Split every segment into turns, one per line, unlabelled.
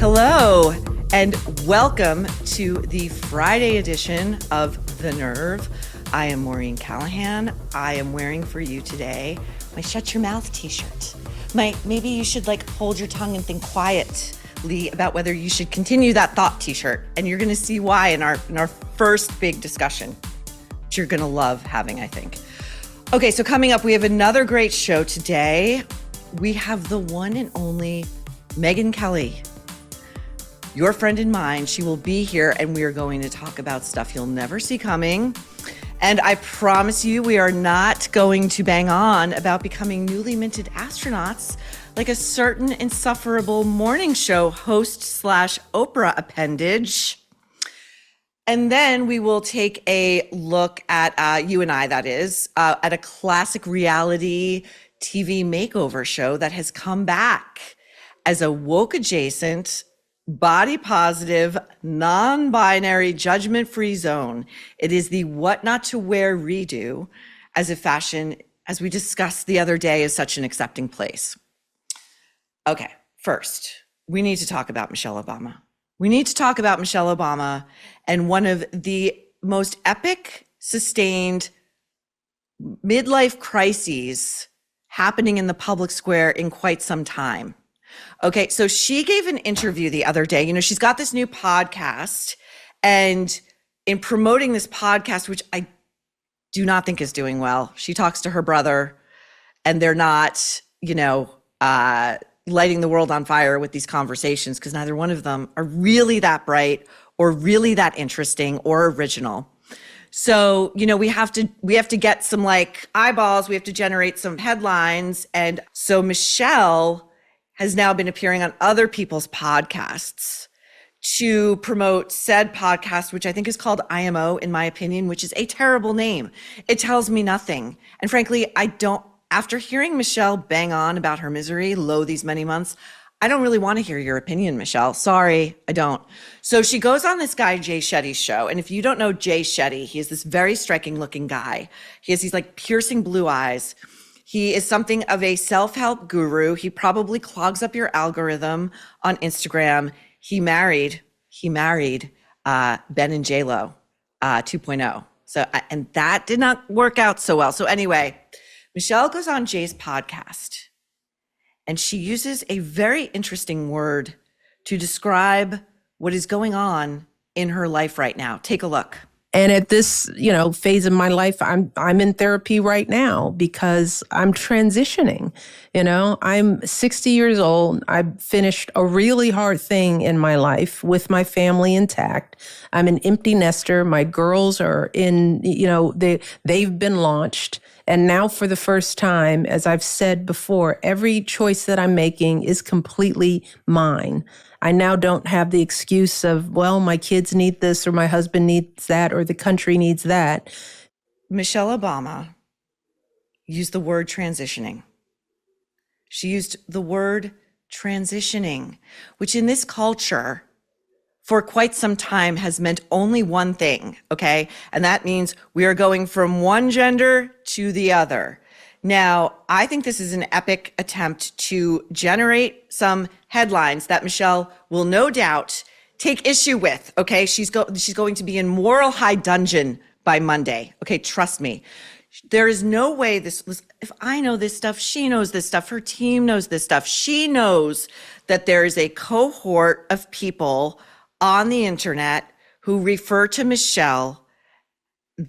Hello, and welcome to the Friday edition of The Nerve. I am Maureen Callahan. I am wearing for you today my Shut Your Mouth t-shirt. Maybe you should hold your tongue and think quietly about whether you should continue that thought t-shirt. And you're gonna see why in our first big discussion, which you're gonna love having, I think. Okay, so coming up, we have another great show today. We have the one and only Megyn Kelly, your friend and mine. She will be here, and we are going to talk about stuff you'll never see coming. And I promise you, we are not going to bang on about becoming newly minted astronauts like a certain insufferable morning show host / Oprah appendage. And then we will take a look at, you and I, that is, at a classic reality TV makeover show that has come back as a woke adjacent, body positive, non-binary, judgment-free zone. It is the what not to wear redo, as if fashion, as we discussed the other day, is such an accepting place. Okay, first, we need to talk about Michelle Obama. We need to talk about Michelle Obama and one of the most epic, sustained midlife crises happening in the public square in quite some time. Okay, so she gave an interview the other day. You know, she's got this new podcast, and in promoting this podcast, which I do not think is doing well, she talks to her brother, and they're not, lighting the world on fire with these conversations, because neither one of them are really that bright or really that interesting or original. So, we have to get some eyeballs. We have to generate some headlines. And so Michelle has now been appearing on other people's podcasts to promote said podcast, which I think is called IMO, in my opinion, which is a terrible name. It tells me nothing. And frankly, after hearing Michelle bang on about her misery, lo these many months, I don't really want to hear your opinion, Michelle. Sorry, I don't. So she goes on this guy, Jay Shetty's show. And if you don't know Jay Shetty, he is this very striking looking guy. He has these piercing blue eyes. He is something of a self-help guru. He probably clogs up your algorithm on Instagram. He married Ben and J-Lo 2.0. So, and that did not work out so well. So anyway, Michelle goes on Jay's podcast, and she uses a very interesting word to describe what is going on in her life right now. Take a look.
And at this, phase of my life, I'm in therapy right now because I'm transitioning. I'm 60 years old. I've finished a really hard thing in my life with my family intact. I'm an empty nester. My girls are in, they've been launched. And now for the first time, as I've said before, every choice that I'm making is completely mine. I now don't have the excuse of, well, my kids need this or my husband needs that or the country needs that.
Michelle Obama used the word transitioning. She used the word transitioning, which in this culture for quite some time has meant only one thing, okay? And that means we are going from one gender to the other. Now, I think this is an epic attempt to generate some headlines that Michelle will no doubt take issue with, okay? She's going to be in moral high dungeon by Monday, okay? Trust me. There is no way if I know this stuff, she knows this stuff, her team knows this stuff. She knows that there is a cohort of people on the internet who refer to Michelle,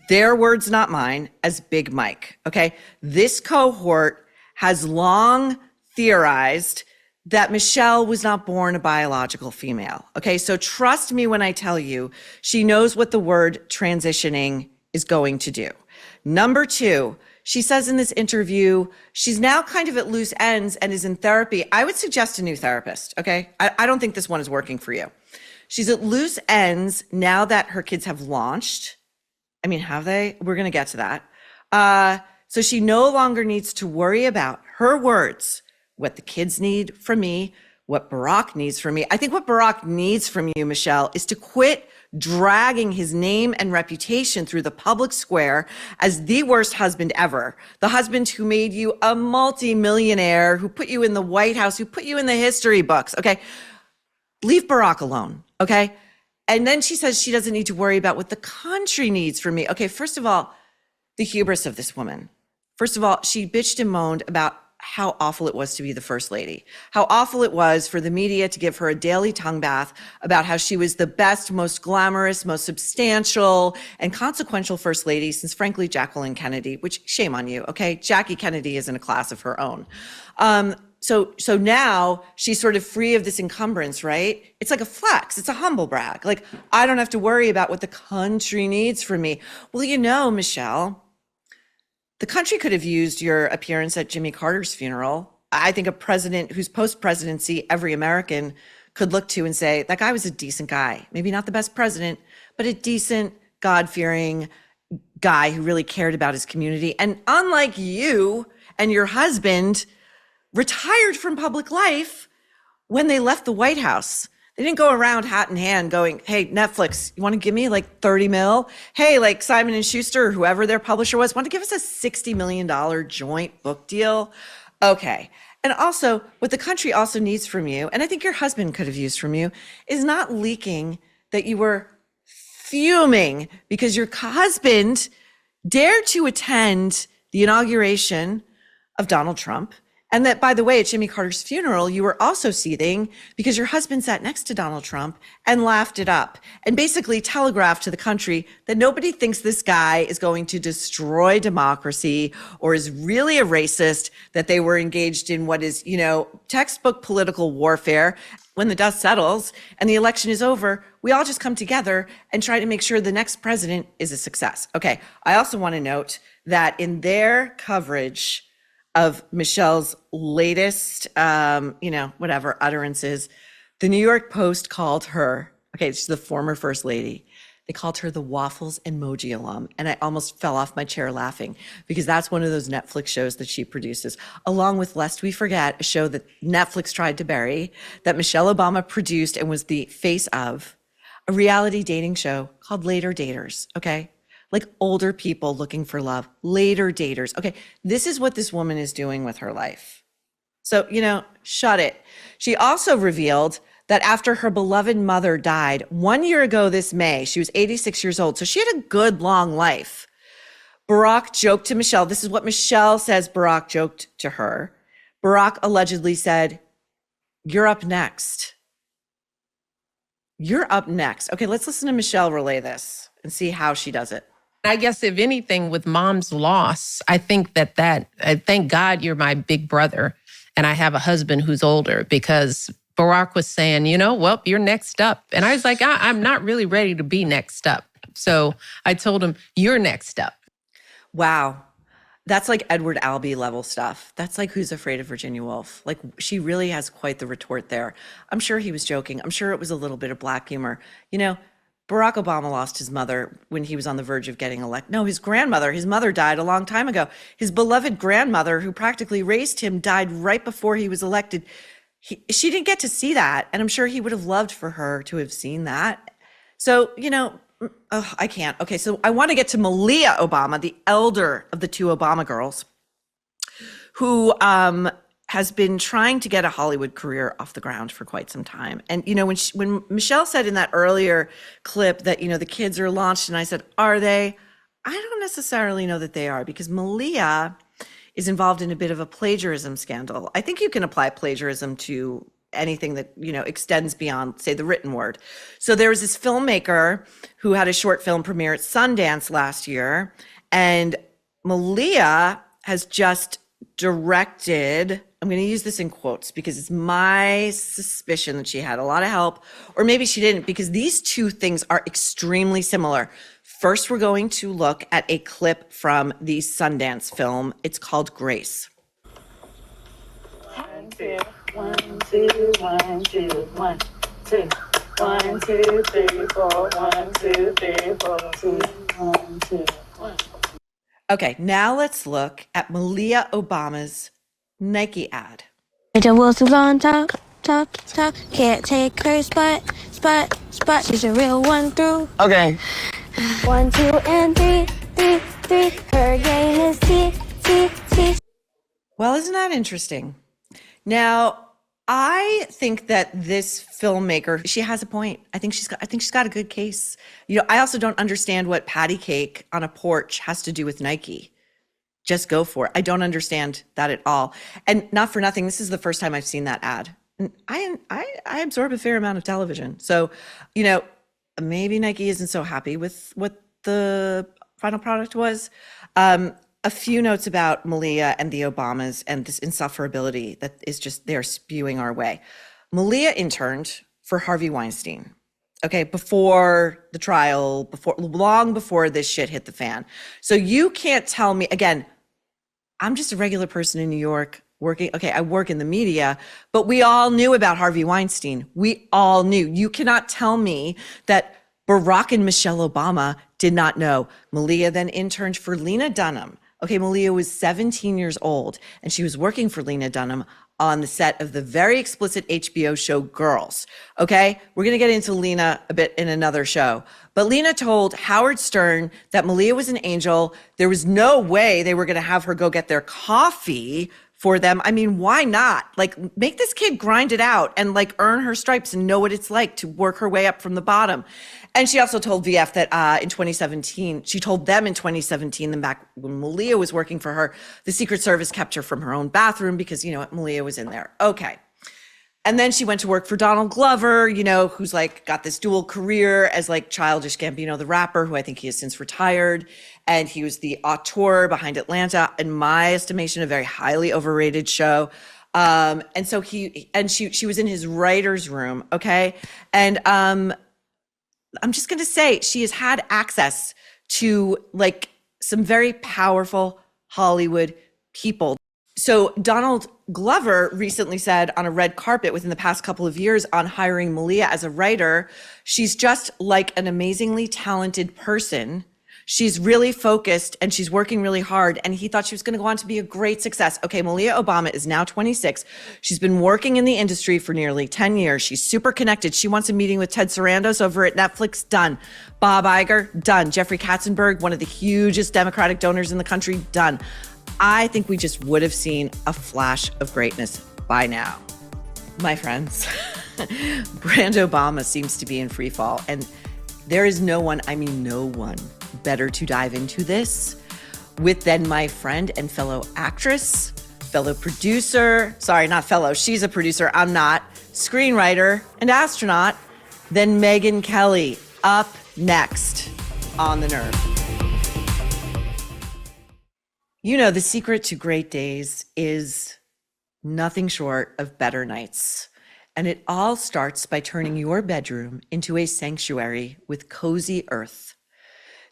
their words, not mine, as Big Mike, okay? This cohort has long theorized that Michelle was not born a biological female, okay? So trust me when I tell you, she knows what the word transitioning is going to do. Number two, she says in this interview, she's now kind of at loose ends and is in therapy. I would suggest a new therapist, okay? I don't think this one is working for you. She's at loose ends now that her kids have launched. I mean, have they? We're going to get to that. So she no longer needs to worry about her words, what the kids need from me, what Barack needs from me. I think what Barack needs from you, Michelle, is to quit dragging his name and reputation through the public square as the worst husband ever. The husband who made you a multi-millionaire, who put you in the White House, who put you in the history books. Okay. leave Barack alone, okay? And then she says she doesn't need to worry about what the country needs from me. Okay, first of all, the hubris of this woman. First of all, she bitched and moaned about how awful it was to be the first lady, how awful it was for the media to give her a daily tongue bath about how she was the best, most glamorous, most substantial and consequential first lady since, frankly, Jacqueline Kennedy, which shame on you, okay? Jackie Kennedy is in a class of her own. So now she's sort of free of this encumbrance, right? It's like a flex. It's a humble brag. Like, I don't have to worry about what the country needs from me. Well, you know, Michelle, the country could have used your appearance at Jimmy Carter's funeral. I think a president whose post-presidency every American could look to and say, that guy was a decent guy. Maybe not the best president, but a decent, God-fearing guy who really cared about his community. And unlike you and your husband, retired from public life when they left the White House. They didn't go around hat in hand going, hey, Netflix, you want to give me like 30 mil? Hey, like Simon and Schuster or whoever their publisher was, want to give us a $60 million joint book deal? Okay. And also, what the country also needs from you, and I think your husband could have used from you, is not leaking that you were fuming because your husband dared to attend the inauguration of Donald Trump. And that, by the way, at Jimmy Carter's funeral, you were also seething because your husband sat next to Donald Trump and laughed it up and basically telegraphed to the country that nobody thinks this guy is going to destroy democracy or is really a racist, that they were engaged in what is, you know, textbook political warfare. When the dust settles and the election is over, we all just come together and try to make sure the next president is a success. Okay, I also want to note that in their coverage of Michelle's latest, utterances, the New York Post called her, okay, she's the former first lady, they called her the Waffles Emoji alum. And I almost fell off my chair laughing because that's one of those Netflix shows that she produces, along with, lest we forget, a show that Netflix tried to bury, that Michelle Obama produced and was the face of, a reality dating show called Later Daters, okay? Like older people looking for love, later daters. Okay, this is what this woman is doing with her life. So, shut it. She also revealed that after her beloved mother died 1 year ago this May, she was 86 years old. So she had a good long life. Barack joked to Michelle. This is what Michelle says Barack joked to her. Barack allegedly said, "You're up next. You're up next." Okay, let's listen to Michelle relay this and see how she does it.
I guess if anything, with mom's loss, I think thank God you're my big brother and I have a husband who's older, because Barack was saying, well, you're next up. And I was like, I'm not really ready to be next up. So I told him, you're next up.
Wow. That's like Edward Albee level stuff. That's like Who's Afraid of Virginia Woolf. Like, she really has quite the retort there. I'm sure he was joking. I'm sure it was a little bit of black humor. Barack Obama lost his mother when he was on the verge of getting elected. No, his grandmother. His mother died a long time ago. His beloved grandmother, who practically raised him, died right before he was elected. She didn't get to see that, and I'm sure he would have loved for her to have seen that. So, I can't. Okay, so I want to get to Malia Obama, the elder of the two Obama girls, who has been trying to get a Hollywood career off the ground for quite some time. And, when Michelle said in that earlier clip that, the kids are launched, and I said, are they? I don't necessarily know that they are, because Malia is involved in a bit of a plagiarism scandal. I think you can apply plagiarism to anything that, extends beyond, say, the written word. So there was this filmmaker who had a short film premiere at Sundance last year, and Malia has just directed, I'm going to use this in quotes because it's my suspicion that she had a lot of help, or maybe she didn't, because these two things are extremely similar. First, we're going to look at a clip from the Sundance film. It's called Grace.
1, 2, 1, 2, 1, 2, 1, 2, 1, 2, 3, 4, 1, 2, 3, 4, 2, 1, 2, 1.
Okay, now let's look at Malia Obama's Nike ad.
Rachel Wilson's on top, top, top. Can't take her spot. She's a real one through.
Okay.
1, 2, and 3, 3, 3. Her game is T.
Well, isn't that interesting? Now, I think that this filmmaker, she has a point. I think she's got a good case. You know, I also don't understand what patty cake on a porch has to do with Nike. Just go for it. I don't understand that at all. And not for nothing, this is the first time I've seen that ad. And I absorb a fair amount of television. So, you know, maybe Nike isn't so happy with what the final product was. A few notes about Malia and the Obamas and this insufferability that is just, they're spewing our way. Malia interned for Harvey Weinstein, okay, before the trial, long before this shit hit the fan. So you can't tell me, again, I'm just a regular person in New York working, okay, I work in the media, but we all knew about Harvey Weinstein. We all knew. You cannot tell me that Barack and Michelle Obama did not know. Malia then interned for Lena Dunham. Okay, Malia was 17 years old, and she was working for Lena Dunham on the set of the very explicit HBO show Girls. Okay, we're going to get into Lena a bit in another show. But Lena told Howard Stern that Malia was an angel. There was no way they were going to have her go get their coffee for them. I mean, why not? Like, make this kid grind it out and like earn her stripes and know what it's like to work her way up from the bottom. And she also told VF that in 2017, she told them in 2017, then back when Malia was working for her, the Secret Service kept her from her own bathroom because, you know, Malia was in there. Okay. And then she went to work for Donald Glover, you know, who's like got this dual career as like Childish Gambino, the rapper, who I think he has since retired. And he was the auteur behind Atlanta, in my estimation, a very highly overrated show. And so she was in his writer's room, okay? And I'm just going to say she has had access to like some very powerful Hollywood people. So Donald Glover recently said on a red carpet within the past couple of years on hiring Malia as a writer, she's just like an amazingly talented person. She's really focused and she's working really hard. And he thought she was going to go on to be a great success. Okay, Malia Obama is now 26. She's been working in the industry for nearly 10 years. She's super connected. She wants a meeting with Ted Sarandos over at Netflix. Done. Bob Iger. Done. Jeffrey Katzenberg, one of the hugest Democratic donors in the country. Done. I think we just would have seen a flash of greatness by now. My friends, Brand Obama seems to be in free fall. And there is no one, I mean no one, better to dive into this with than my friend and fellow actress, fellow producer, sorry, not fellow, she's a producer, I'm not, screenwriter and astronaut, than Megyn Kelly, up next on The Nerve. You know, the secret to great days is nothing short of better nights. And it all starts by turning your bedroom into a sanctuary with Cozy Earth.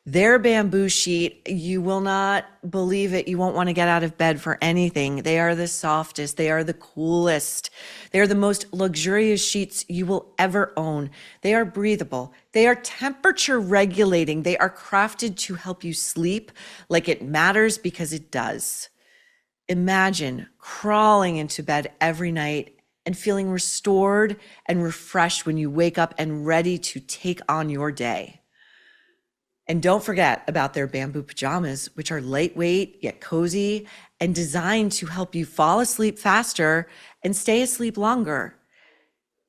Their bamboo sheet, you will not believe it. You won't want to get out of bed for anything. They are the softest. They are the coolest. They are the most luxurious sheets you will ever own. They are breathable. They are temperature regulating. They are crafted to help you sleep like it matters, because it does. Imagine crawling into bed every night and feeling restored and refreshed when you wake up and ready to take on your day. And don't forget about their bamboo pajamas, which are lightweight yet cozy and designed to help you fall asleep faster and stay asleep longer.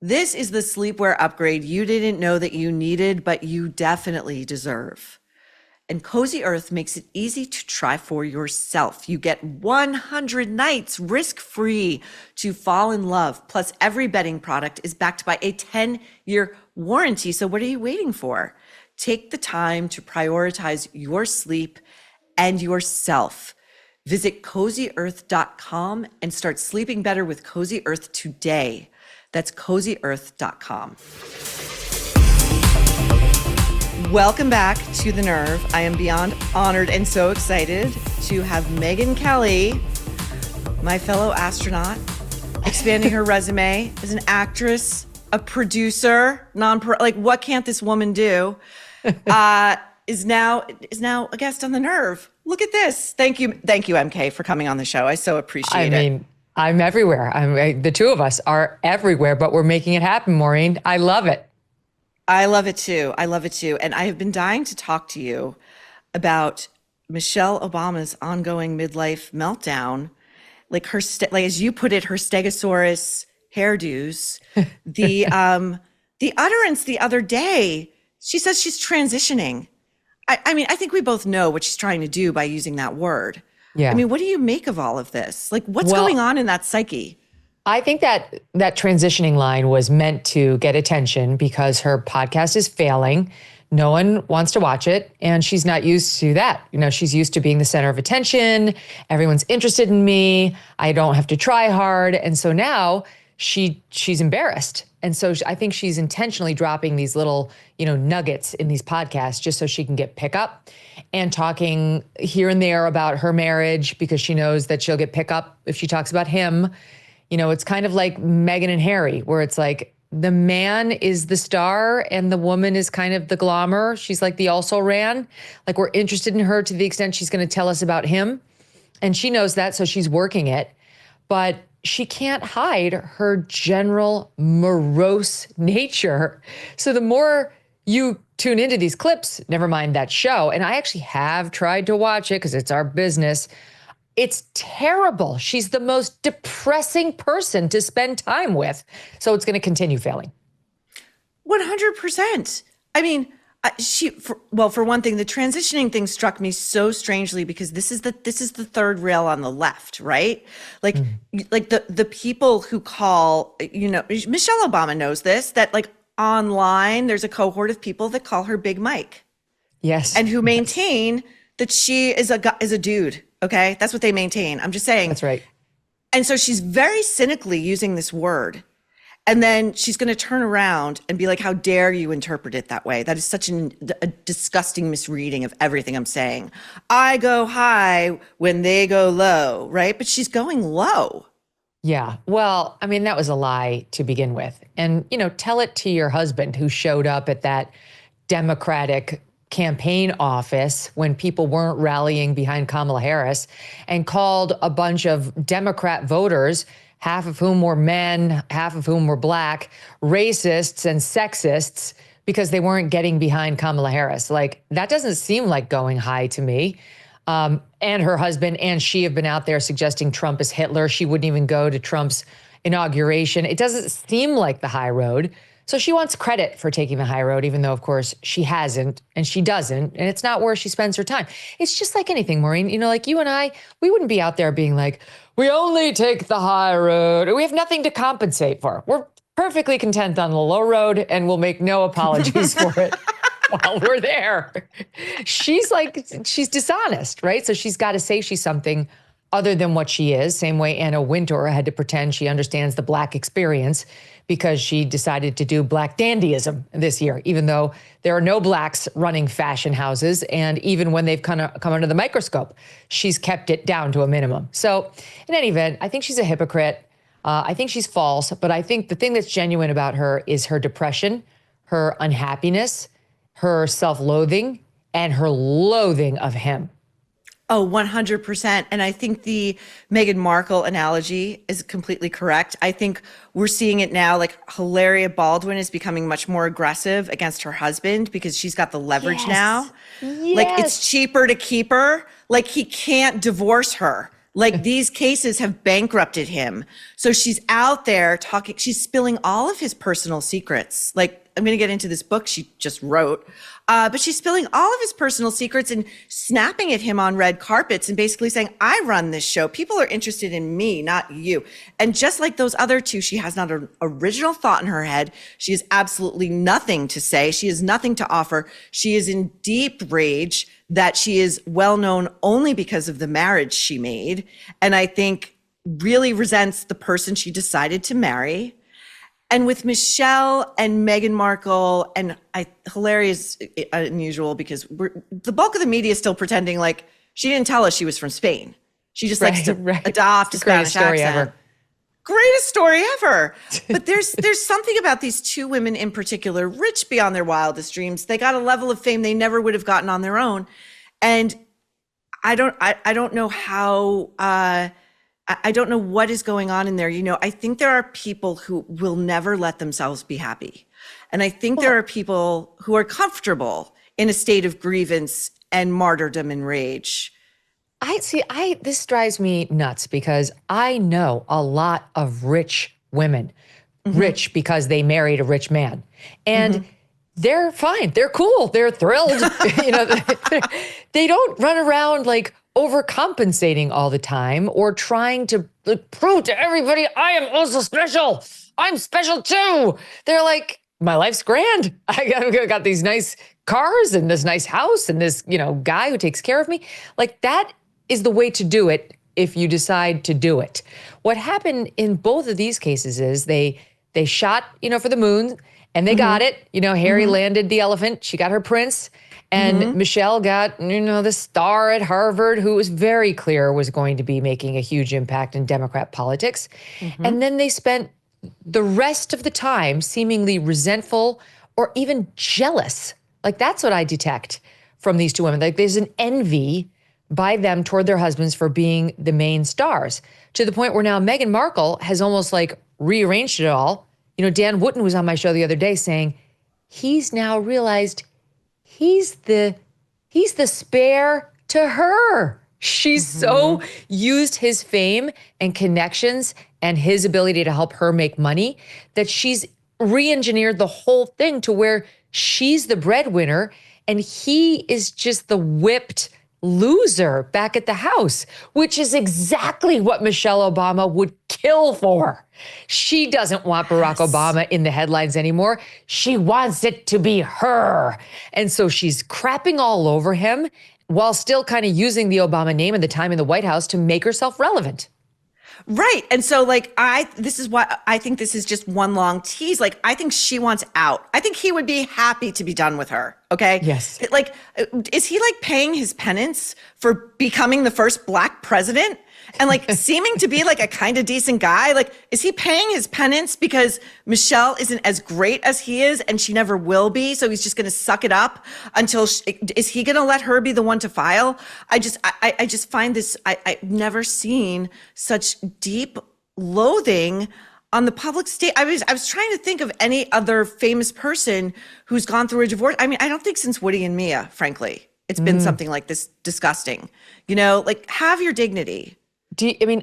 This is the sleepwear upgrade you didn't know that you needed, but you definitely deserve. And Cozy Earth makes it easy to try for yourself. You get 100 nights risk-free to fall in love. Plus, every bedding product is backed by a 10-year warranty. So what are you waiting for? Take the time to prioritize your sleep and yourself. Visit CozyEarth.com and start sleeping better with Cozy Earth today. That's CozyEarth.com. Welcome back to The Nerve. I am beyond honored and so excited to have Megyn Kelly, my fellow astronaut, expanding her resume as an actress, a producer, like what can't this woman do? Is now a guest on The Nerve. Look at this. Thank you, MK, for coming on the show. I so appreciate it.
I mean, I'm everywhere. The two of us are everywhere, but we're making it happen, Maureen. I love it.
I love it too. And I have been dying to talk to you about Michelle Obama's ongoing midlife meltdown. Like her, like as you put it, her stegosaurus hairdos. The utterance the other day, she says she's transitioning. I mean, I think we both know what she's trying to do by using that word.
Yeah.
I mean, what do you make of all of this? Like, what's going on in that psyche?
I think that transitioning line was meant to get attention because her podcast is failing. No one wants to watch it, and she's not used to that. You know, she's used to being the center of attention. Everyone's interested in me. I don't have to try hard. And so now she's embarrassed. And so I think she's intentionally dropping these little, nuggets in these podcasts just so she can get pickup and talking here and there about her marriage because she knows that she'll get pickup if she talks about him. It's kind of like Meghan and Harry, where it's like the man is the star and the woman is kind of the glamour. She's like the also ran. Like we're interested in her to the extent she's going to tell us about him. And she knows that, so she's working it. But she can't hide her general morose nature. So the more you tune into these clips, never mind that show, and I actually have tried to watch it because it's our business, it's terrible. She's the most depressing person to spend time with. So it's going to continue failing.
100%. I mean, for one thing, the transitioning thing struck me so strangely because this is the third rail on the left, right? Like the people who call, Michelle Obama knows this, that like online, there's a cohort of people that call her Big Mike.
Yes.
And who maintain that she is a dude. Okay. That's what they maintain. I'm just saying.
That's right.
And so she's very cynically using this word. And then she's going to turn around and be like, how dare you interpret it that way? That is such a disgusting misreading of everything I'm saying. I go high when they go low, right? But she's going low.
Yeah. Well, I mean, that was a lie to begin with. And, tell it to your husband who showed up at that Democratic campaign office when people weren't rallying behind Kamala Harris and called a bunch of Democrat voters, half of whom were men, half of whom were Black, racists and sexists because they weren't getting behind Kamala Harris. Like, that doesn't seem like going high to me. And her husband and she have been out there suggesting Trump is Hitler. She wouldn't even go to Trump's inauguration. It doesn't seem like the high road. So she wants credit for taking the high road, even though, of course, she hasn't and she doesn't. And it's not where she spends her time. It's just like anything, Maureen. Like you and I, we wouldn't be out there being like, we only take the high road. We have nothing to compensate for. We're perfectly content on the low road and we'll make no apologies for it while we're there. She's dishonest, right? So she's got to say she's something other than what she is. Same way Anna Wintour had to pretend she understands the Black experience because she decided to do Black dandyism this year, even though there are no Blacks running fashion houses. And even when they've come under the microscope, she's kept it down to a minimum. So in any event, I think she's a hypocrite. I think she's false. But I think the thing that's genuine about her is her depression, her unhappiness, her self-loathing, and her loathing of him.
Oh, 100%. And I think the Meghan Markle analogy is completely correct. I think we're seeing it now, like Hilaria Baldwin is becoming much more aggressive against her husband because she's got the leverage now.
Yes.
Like it's cheaper to keep her. Like he can't divorce her. Like these cases have bankrupted him. So she's out there talking, she's spilling all of his personal secrets. Like I'm going to get into this book she just wrote, but she's spilling all of his personal secrets and snapping at him on red carpets and basically saying, I run this show. People are interested in me, not you. And just like those other two, she has not an original thought in her head. She has absolutely nothing to say. She has nothing to offer. She is in deep rage that she is well known only because of the marriage she made. And I think really resents the person she decided to marry. And with Michelle and Meghan Markle, and Hilaria is unusual because the bulk of the media is still pretending like she didn't tell us she was from Spain. She just likes to adopt a Spanish accent. Greatest story ever. But there's something about these two women in particular, rich beyond their wildest dreams. They got a level of fame they never would have gotten on their own. And I don't know how, I don't know what is going on in there. I think there are people who will never let themselves be happy. And I think there are people who are comfortable in a state of grievance and martyrdom and rage.
This drives me nuts because I know a lot of rich women, rich because they married a rich man. And they're fine. They're cool. They're thrilled. They don't run around like overcompensating all the time or trying to prove to everybody, I am also special. I'm special too. They're like, my life's grand. I got these nice cars and this nice house and this, guy who takes care of me. Like that is the way to do it if you decide to do it. What happened in both of these cases is they shot, for the moon and they got it. Harry landed the elephant. She got her prince. And Michelle got, the star at Harvard, who was very clear was going to be making a huge impact in Democrat politics. And then they spent the rest of the time seemingly resentful or even jealous. Like that's what I detect from these two women. Like there's an envy by them toward their husbands for being the main stars, to the point where now Meghan Markle has almost like rearranged it all. Dan Wootton was on my show the other day saying he's now realized he's the spare to her. She's so used his fame and connections and his ability to help her make money that she's re-engineered the whole thing to where she's the breadwinner and he is just the whipped loser back at the house, which is exactly what Michelle Obama would kill for. She doesn't want Barack Obama in the headlines anymore. She wants it to be her. And so she's crapping all over him while still kind of using the Obama name and the time in the White House to make herself relevant.
Right. And so this is why I think this is just one long tease. Like, I think she wants out. I think he would be happy to be done with her. Okay.
Yes.
Like, is he like paying his penance for becoming the first Black president and like seeming to be like a kind of decent guy? Like, is he paying his penance because Michelle isn't as great as he is and she never will be? So he's just going to suck it up until is he going to let her be the one to file? I just find this, I've never seen such deep loathing on the public stage. I was trying to think of any other famous person who's gone through a divorce. I mean, I don't think since Woody and Mia, frankly, it's been something like this disgusting. Like, have your dignity.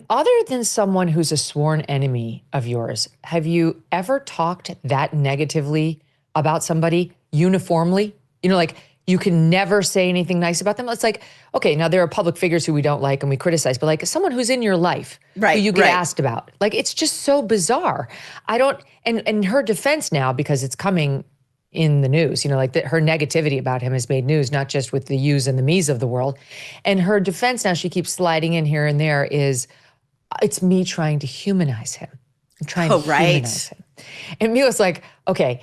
Other than someone who's a sworn enemy of yours, have you ever talked that negatively about somebody uniformly? Like you can never say anything nice about them. It's like, okay, now there are public figures who we don't like and we criticize, but like someone who's in your life who you get asked about. Like, it's just so bizarre. And her defense now, because it's coming in the news, her negativity about him has made news, not just with the yous and the me's of the world. And her defense now, she keeps sliding in here and there, is it's me trying to humanize him. I'm trying to humanize him. And Mia's like, okay,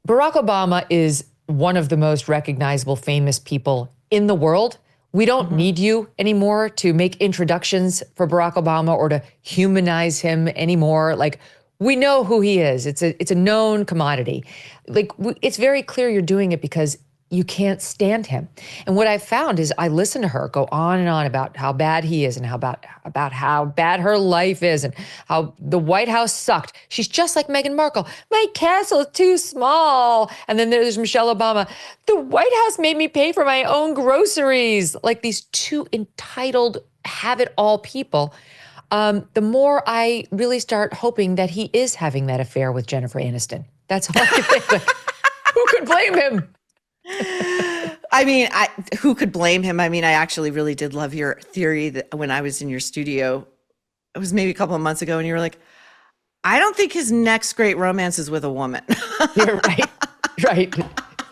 Barack Obama is one of the most recognizable, famous people in the world. We don't need you anymore to make introductions for Barack Obama or to humanize him anymore. Like, we know who he is. It's a known commodity. Like, it's very clear you're doing it because you can't stand him. And what I found is I listened to her go on and on about how bad he is and about how bad her life is and how the White House sucked. She's just like Meghan Markle. My castle is too small. And then there's Michelle Obama. The White House made me pay for my own groceries. Like, these two entitled have-it-all people. The more I really start hoping that he is having that affair with Jennifer Aniston. That's all I can think. Like, who could blame him?
Who could blame him? I actually really did love your theory that when I was in your studio, it was maybe a couple of months ago, and you were like, I don't think his next great romance is with a woman.
You're right. Right.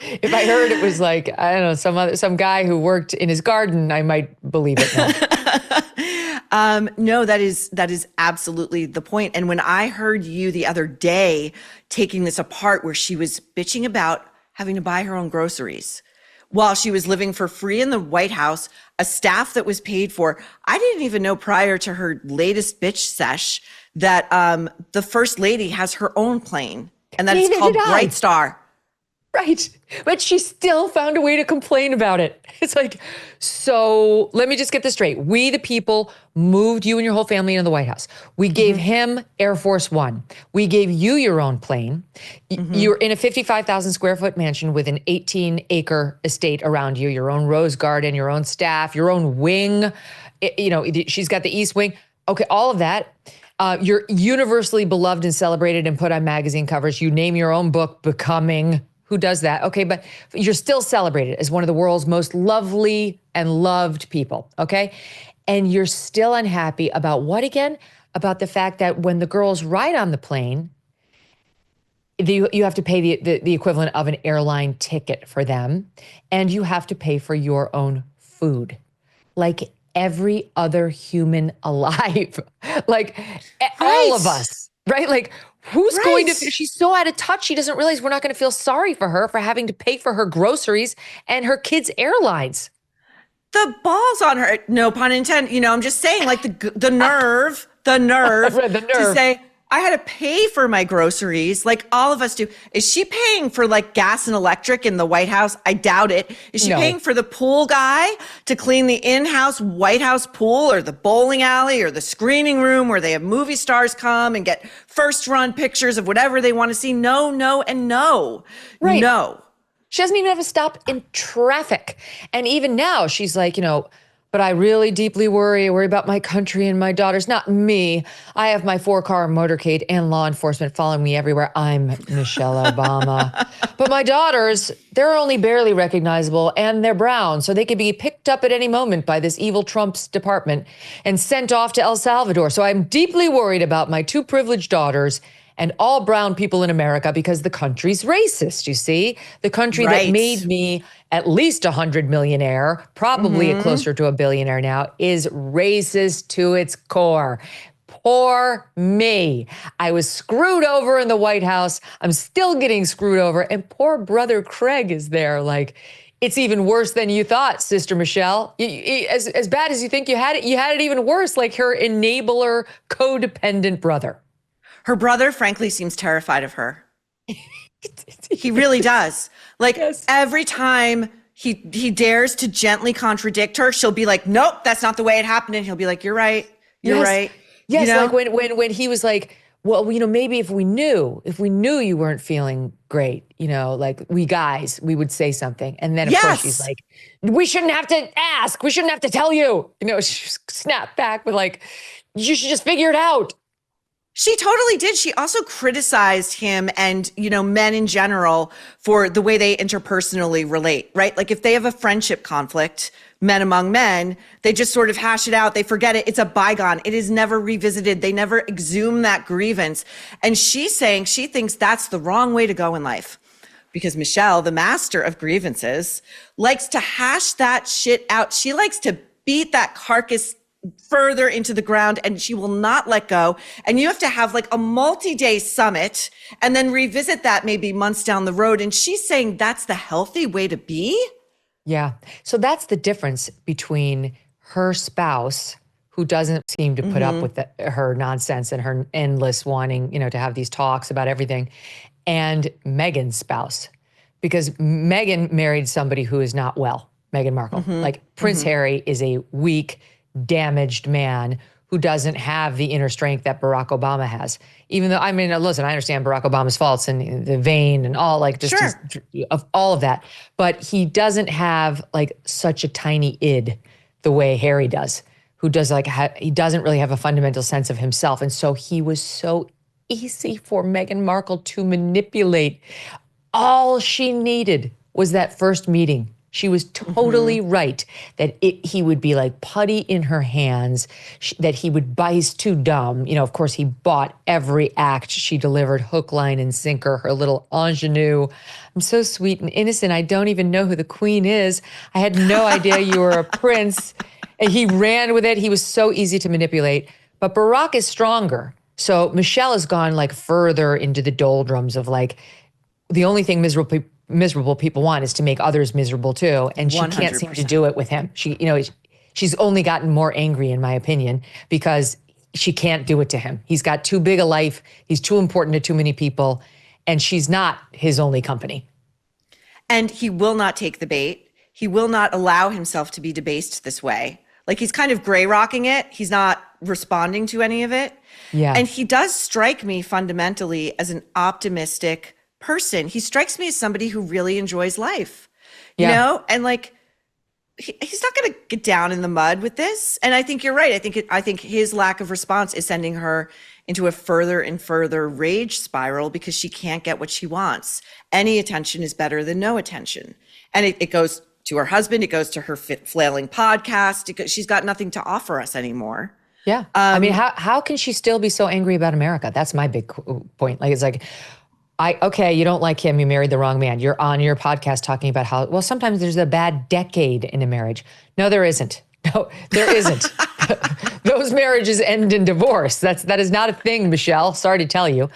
If I heard it was like, I don't know, some guy who worked in his garden, I might believe it now.
No, that is absolutely the point. And when I heard you the other day taking this apart, where she was bitching about having to buy her own groceries while she was living for free in the White House, a staff that was paid for, I didn't even know prior to her latest bitch sesh that the First Lady has her own plane and that it's called Bright Star.
Right. But she still found a way to complain about it. It's like, so let me just get this straight. We, the people, moved you and your whole family into the White House. We gave him Air Force One. We gave you your own plane. You're in a 55,000 square foot mansion with an 18-acre estate around you, your own rose garden, your own staff, your own wing. She's got the East Wing. Okay, all of that. You're universally beloved and celebrated and put on magazine covers. You name your own book, Becoming. Who does that? Okay, but you're still celebrated as one of the world's most lovely and loved people, okay? And you're still unhappy about what again? About the fact that when the girls ride on the plane, you have to pay the equivalent of an airline ticket for them, and you have to pay for your own food. Like every other human alive, like all of us, right? Like who's going to, she's so out of touch. She doesn't realize we're not going to feel sorry for her for having to pay for her groceries and her kids' airlines.
The balls on her, no pun intended. I'm just saying like the nerve to say, I had to pay for my groceries like all of us do. Is she paying for like gas and electric in the White House? I doubt it. Is she paying for the pool guy to clean the in-house White House pool or the bowling alley or the screening room where they have movie stars come and get first run pictures of whatever they want to see? No, no, and no. Right. No.
She doesn't even have to stop in traffic. And even now she's like, but I really deeply worry about my country and my daughters, not me. I have my 4-car motorcade and law enforcement following me everywhere. I'm Michelle Obama. But my daughters, they're only barely recognizable and they're brown, so they could be picked up at any moment by this evil Trump's department and sent off to El Salvador. So I'm deeply worried about my 2 privileged daughters and all brown people in America because the country's racist, you see? The country that made me at least 100 millionaire, probably closer to a billionaire now, is racist to its core. Poor me. I was screwed over in the White House. I'm still getting screwed over. And poor brother Craig is there like, it's even worse than you thought, Sister Michelle. As bad as you think you had it even worse, like her enabler, codependent brother.
Her brother, frankly, seems terrified of her. He really does. Like every time he dares to gently contradict her, she'll be like, nope, that's not the way it happened. And he'll be like, you're right. You're right.
Yes, like when he was like, well, maybe if we knew you weren't feeling great, like we guys, we would say something. And then of course she's like, we shouldn't have to ask. We shouldn't have to tell you. She snapped back with like, you should just figure it out.
She totally did. She also criticized him and, men in general for the way they interpersonally relate, right? Like if they have a friendship conflict, men among men, they just sort of hash it out. They forget it. It's a bygone. It is never revisited. They never exhume that grievance. And she's saying she thinks that's the wrong way to go in life because Michelle, the master of grievances, likes to hash that shit out. She likes to beat that carcass further into the ground and she will not let go. And you have to have like a multi-day summit and then revisit that maybe months down the road. And she's saying that's the healthy way to be.
Yeah. So that's the difference between her spouse, who doesn't seem to put up with her nonsense and her endless wanting, to have these talks about everything, and Megyn's spouse. Because Megyn married somebody who is not well, Meghan Markle. Like Prince Harry is a weak, damaged man who doesn't have the inner strength that Barack Obama has. Even though, listen, I understand Barack Obama's faults and the vein and all, like just of all of that. But he doesn't have like such a tiny id the way Harry does, who does like, he doesn't really have a fundamental sense of himself. And so he was so easy for Meghan Markle to manipulate. All she needed was that first meeting. She was totally right that he would be like putty in her hands, that he would buy, he's too dumb. Of course, he bought every act she delivered, hook, line, and sinker, her little ingenue. I'm so sweet and innocent. I don't even know who the queen is. I had no idea you were a prince. And he ran with it. He was so easy to manipulate. But Barack is stronger. So Michelle has gone like further into the doldrums of like, the only thing miserable people want is to make others miserable too. And she 100%. Can't seem to do it with him. She's only gotten more angry, in my opinion, because she can't do it to him. He's got too big a life. He's too important to too many people. And she's not his only company.
And he will not take the bait. He will not allow himself to be debased this way. Like he's kind of gray rocking it. He's not responding to any of it. Yeah. And he does strike me fundamentally as an optimistic person. He strikes me as somebody who really enjoys life, you know, and like he's not going to get down in the mud with this. And I think you're right. I think his lack of response is sending her into a further and further rage spiral because she can't get what she wants. Any attention is better than no attention. And it goes to her husband. It goes to her flailing podcast. She's got nothing to offer us anymore.
Yeah. I mean, how can she still be so angry about America? That's my big point. Like, it's like, okay, you don't like him. You married the wrong man. You're on your podcast talking about how, well, sometimes there's a bad decade in a marriage. No, there isn't. No, there isn't. Those marriages end in divorce. That is not a thing, Michelle. Sorry to tell you.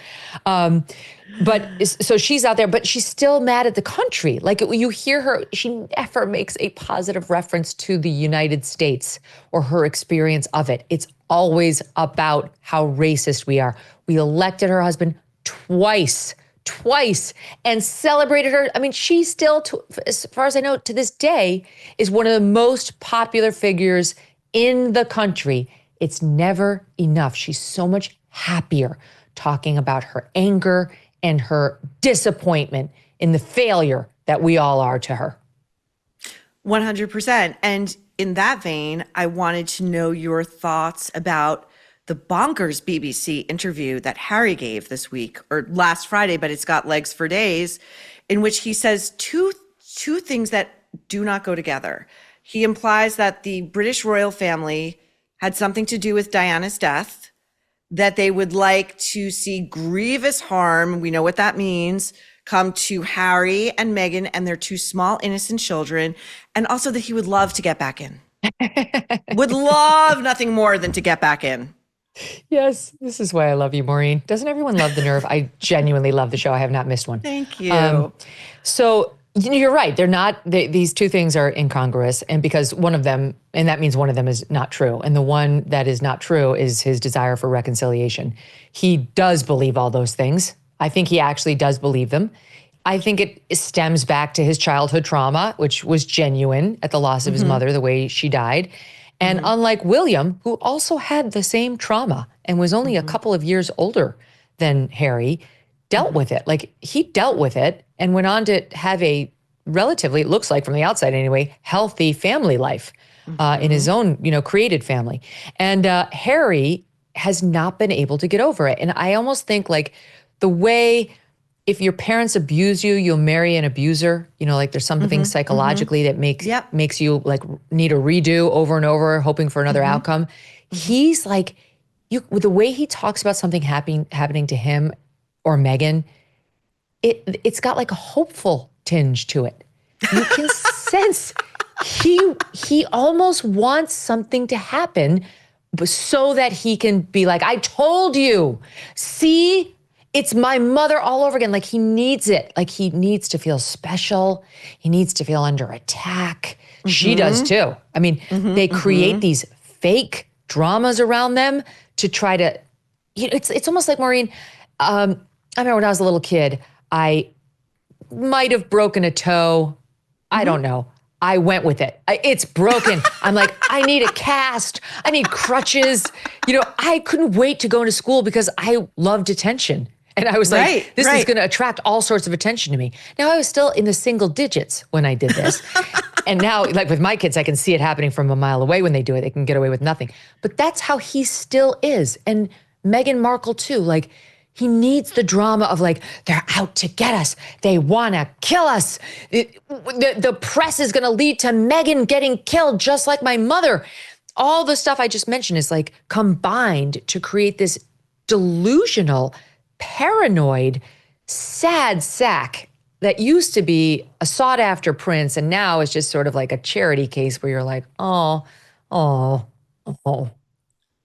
But so she's out there, but she's still mad at the country. Like, you hear her, she never makes a positive reference to the United States or her experience of it. It's always about how racist we are. We elected her husband twice, and celebrated her. I mean, she still, as far as I know, to this day, is one of the most popular figures in the country. It's never enough. She's so much happier talking about her anger and her disappointment in the failure that we all are to her.
100%. And in that vein, I wanted to know your thoughts about the bonkers BBC interview that Harry gave this week, or last Friday, but it's got legs for days, in which he says two things that do not go together. He implies that the British royal family had something to do with Diana's death, that they would like to see grievous harm, we know what that means, come to Harry and Meghan and their two small innocent children, and also that he would love to get back in. Would love nothing more than to get back in.
Yes, this is why I love you, Maureen. Doesn't everyone love The Nerve? I genuinely love the show. I have not missed one.
Thank you.
So you're right. They're not, these two things are incongruous. And because one of them, and that means one of them is not true. And the one that is not true is his desire for reconciliation. He does believe all those things. I think he actually does believe them. I think it stems back to his childhood trauma, which was genuine at the loss of his mother, the way she died. And unlike William, who also had the same trauma and was only a couple of years older than Harry, dealt with it. Like, he dealt with it and went on to have a relatively, it looks like from the outside anyway, healthy family life in his own, created family. And Harry has not been able to get over it. And I almost think, like, the way, if your parents abuse you, you'll marry an abuser. Like, there's something psychologically that makes you, like, need a redo over and over, hoping for another outcome. He's like, the way he talks about something happening to him or Meghan, it's got like a hopeful tinge to it. You can sense he almost wants something to happen so that he can be like, I told you, see? It's my mother all over again. Like, he needs it. Like, he needs to feel special. He needs to feel under attack. She does too. I mean, they create these fake dramas around them to try to, it's almost like, Maureen, I remember when I was a little kid, I might have broken a toe. I don't know. I went with it. It's broken. I'm like, I need a cast. I need crutches. I couldn't wait to go into school because I loved attention. And I was like, this is going to attract all sorts of attention to me. Now, I was still in the single digits when I did this. And now, like with my kids, I can see it happening from a mile away when they do it. They can get away with nothing. But that's how he still is. And Meghan Markle too. Like, he needs the drama of, like, they're out to get us. They want to kill us. The press is going to lead to Meghan getting killed, just like my mother. All the stuff I just mentioned is, like, combined to create this delusional, paranoid, sad sack that used to be a sought after prince and now is just sort of like a charity case where you're like, oh.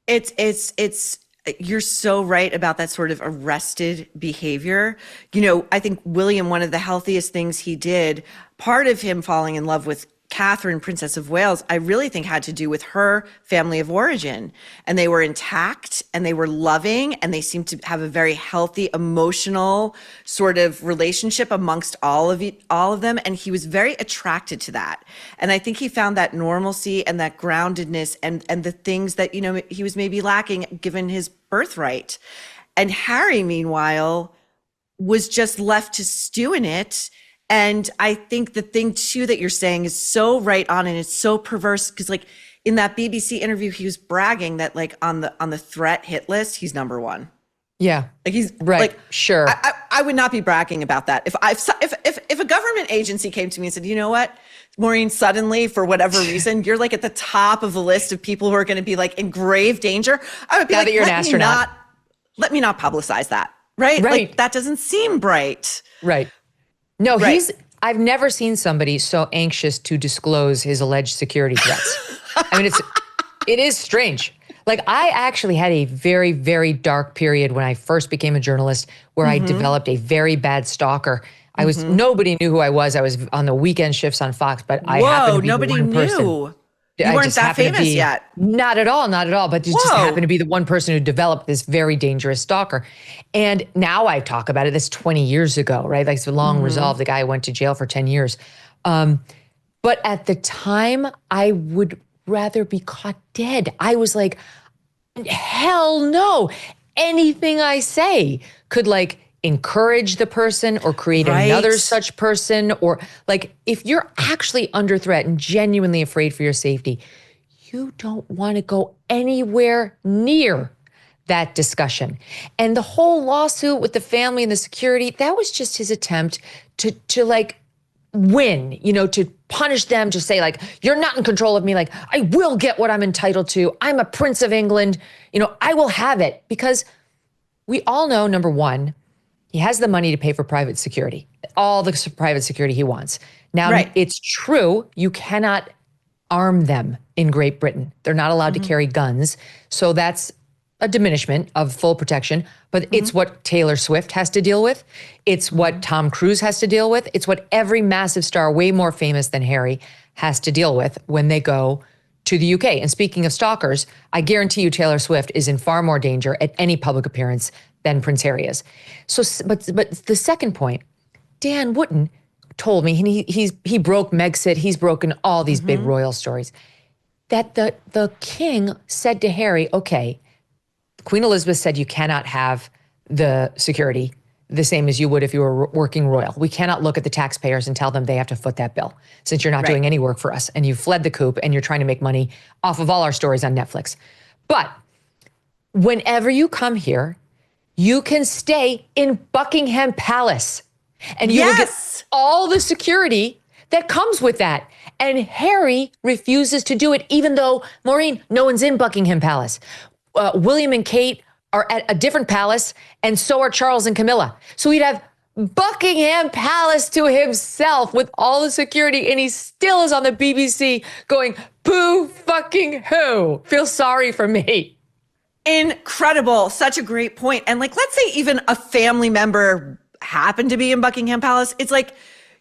It's you're so right about that sort of arrested behavior. I think William, one of the healthiest things he did, part of him falling in love with Catherine, Princess of Wales, I really think had to do with her family of origin. And they were intact and they were loving and they seemed to have a very healthy, emotional sort of relationship amongst all of them. And he was very attracted to that. And I think he found that normalcy and that groundedness and the things that, he was maybe lacking given his birthright. And Harry, meanwhile, was just left to stew in it. And I think the thing too that you're saying is so right on, and it's so perverse because, like, in that BBC interview, he was bragging that, like, on the threat hit list, he's number one.
Yeah.
Like he's
right.
like,
sure.
I would not be bragging about that. If a government agency came to me and said, you know what, Maureen, suddenly for whatever reason, you're like at the top of the list of people who are going to be like in grave danger, I would be
Now
like,
that you're an astronaut.
Let me not publicize that. Right. Like that doesn't seem right.
Right. No,
Right.
I've never seen somebody so anxious to disclose his alleged security threats. I mean, it is strange. Like I actually had a very, very dark period when I first became a journalist where I developed a very bad stalker. Nobody knew who I was. I was on the weekend shifts on Fox, but I happened to be
nobody
the one person.
knew. You weren't that famous yet.
Not at all, not at all. But just happened to be the one person who developed this very dangerous stalker. And now I talk about it. That's 20 years ago, right? Like it's long resolved. The guy went to jail for 10 years. But at the time, I would rather be caught dead. I was like, hell no. Anything I say could like encourage the person or create another such person, or like if you're actually under threat and genuinely afraid for your safety, you don't want to go anywhere near that discussion. And the whole lawsuit with the family and the security, that was just his attempt to like win, to punish them, to say like, you're not in control of me. Like I will get what I'm entitled to. I'm a Prince of England. I will have it, because we all know, number one, he has the money to pay for private security, all the private security he wants. Now, it's true, you cannot arm them in Great Britain. They're not allowed to carry guns. So that's a diminishment of full protection, but it's what Taylor Swift has to deal with. It's what Tom Cruise has to deal with. It's what every massive star, way more famous than Harry, has to deal with when they go to the UK. And speaking of stalkers, I guarantee you Taylor Swift is in far more danger at any public appearance than Prince Harry is. So, but the second point, Dan Wootton told me, and he broke Megxit, he's broken all these big royal stories, that the king said to Harry, okay, Queen Elizabeth said you cannot have the security the same as you would if you were working royal. We cannot look at the taxpayers and tell them they have to foot that bill, since you're not doing any work for us and you fled the coop and you're trying to make money off of all our stories on Netflix. But whenever you come here, you can stay in Buckingham Palace and you will get all the security that comes with that. And Harry refuses to do it, even though, Maureen, no one's in Buckingham Palace. William and Kate are at a different palace, and so are Charles and Camilla. So he'd have Buckingham Palace to himself with all the security, and he still is on the BBC going, boo fucking who? Feel sorry for me.
Incredible. Such a great point. And like, let's say even a family member happened to be in Buckingham Palace. It's like,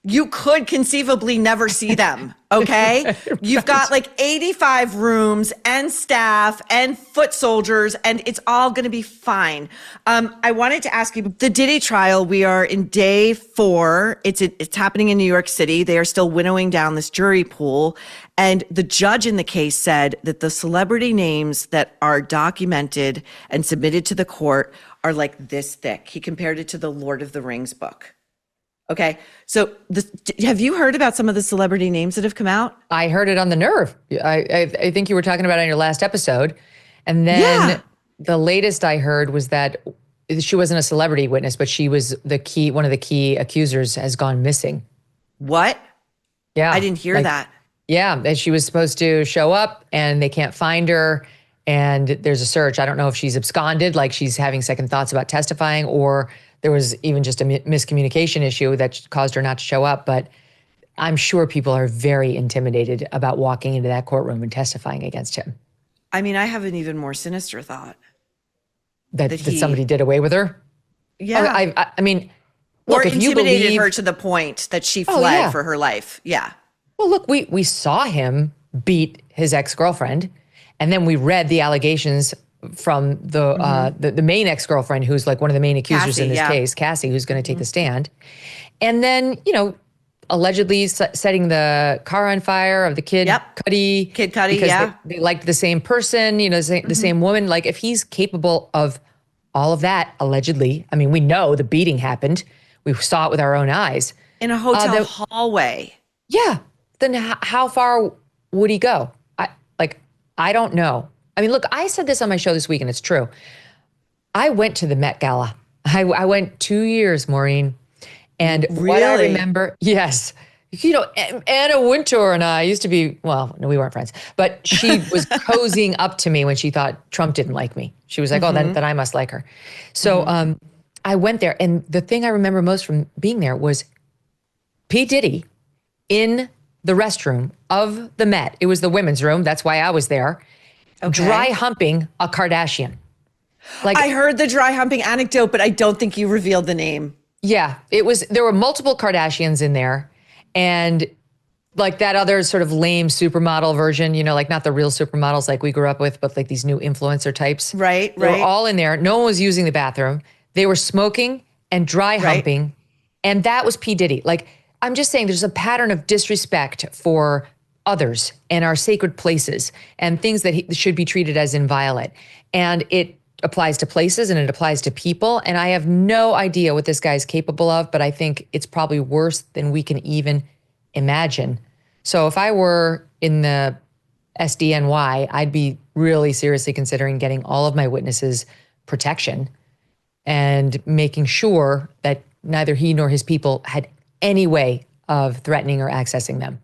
you could conceivably never see them, okay? You've got like 85 rooms and staff and foot soldiers, and it's all gonna be fine. I wanted to ask you, the Diddy trial, we are in day 4. It's happening in New York City. They are still winnowing down this jury pool. And the judge in the case said that the celebrity names that are documented and submitted to the court are like this thick. He compared it to the Lord of the Rings book. Okay, so have you heard about some of the celebrity names that have come out?
I heard it on The Nerve. I think you were talking about it on your last episode. And then the latest I heard was that she wasn't a celebrity witness, but she was one of the key accusers has gone missing.
What?
Yeah.
I didn't hear that.
Yeah, and she was supposed to show up and they can't find her. And there's a search. I don't know if she's absconded, like she's having second thoughts about testifying, or there was even just a miscommunication issue that caused her not to show up. But I'm sure people are very intimidated about walking into that courtroom and testifying against him.
I mean, I have an even more sinister thought.
That somebody did away with her?
Yeah.
I mean, look,
or
if you
intimidated
believe
her to the point that she fled for her life. Yeah.
Well, look, we saw him beat his ex-girlfriend, and then we read the allegations from the main ex-girlfriend, who's like one of the main accusers in this case, Cassie, who's going to take the stand. And then, allegedly setting the car on fire of the kid, Cuddy.
Kid Cuddy,
because they liked the same person, the same woman. Like, if he's capable of all of that, allegedly, I mean, we know the beating happened. We saw it with our own eyes.
In a hotel hallway.
Yeah. Then how far would he go? I don't know. I mean, look, I said this on my show this week, and it's true. I went to the Met Gala. I went 2 years, Maureen. And what I
Really?
remember, yes. You know, Anna Wintour and I used to be, well, no, we weren't friends, but she was cozying up to me when she thought Trump didn't like me. She was like, oh, then I must like her. So I went there. And the thing I remember most from being there was P. Diddy in the restroom of the Met. It was the women's room. That's why I was there.
Okay.
Dry humping a Kardashian. Like,
I heard the dry humping anecdote, but I don't think you revealed the name.
yeah, there were multiple Kardashians in there. And like that other sort of lame supermodel version, you know, like not the real supermodels like we grew up with, but like these new influencer types.
Right,
They were
right.
all in there. No one was using the bathroom. They were smoking and dry humping. And that was P. Diddy. Like, I'm just saying there's a pattern of disrespect for others and our sacred places and things that should be treated as inviolate. And it applies to places and it applies to people. And I have no idea what this guy's capable of, but I think it's probably worse than we can even imagine. So if I were in the SDNY, I'd be really seriously considering getting all of my witnesses protection and making sure that neither he nor his people had any way of threatening or accessing them.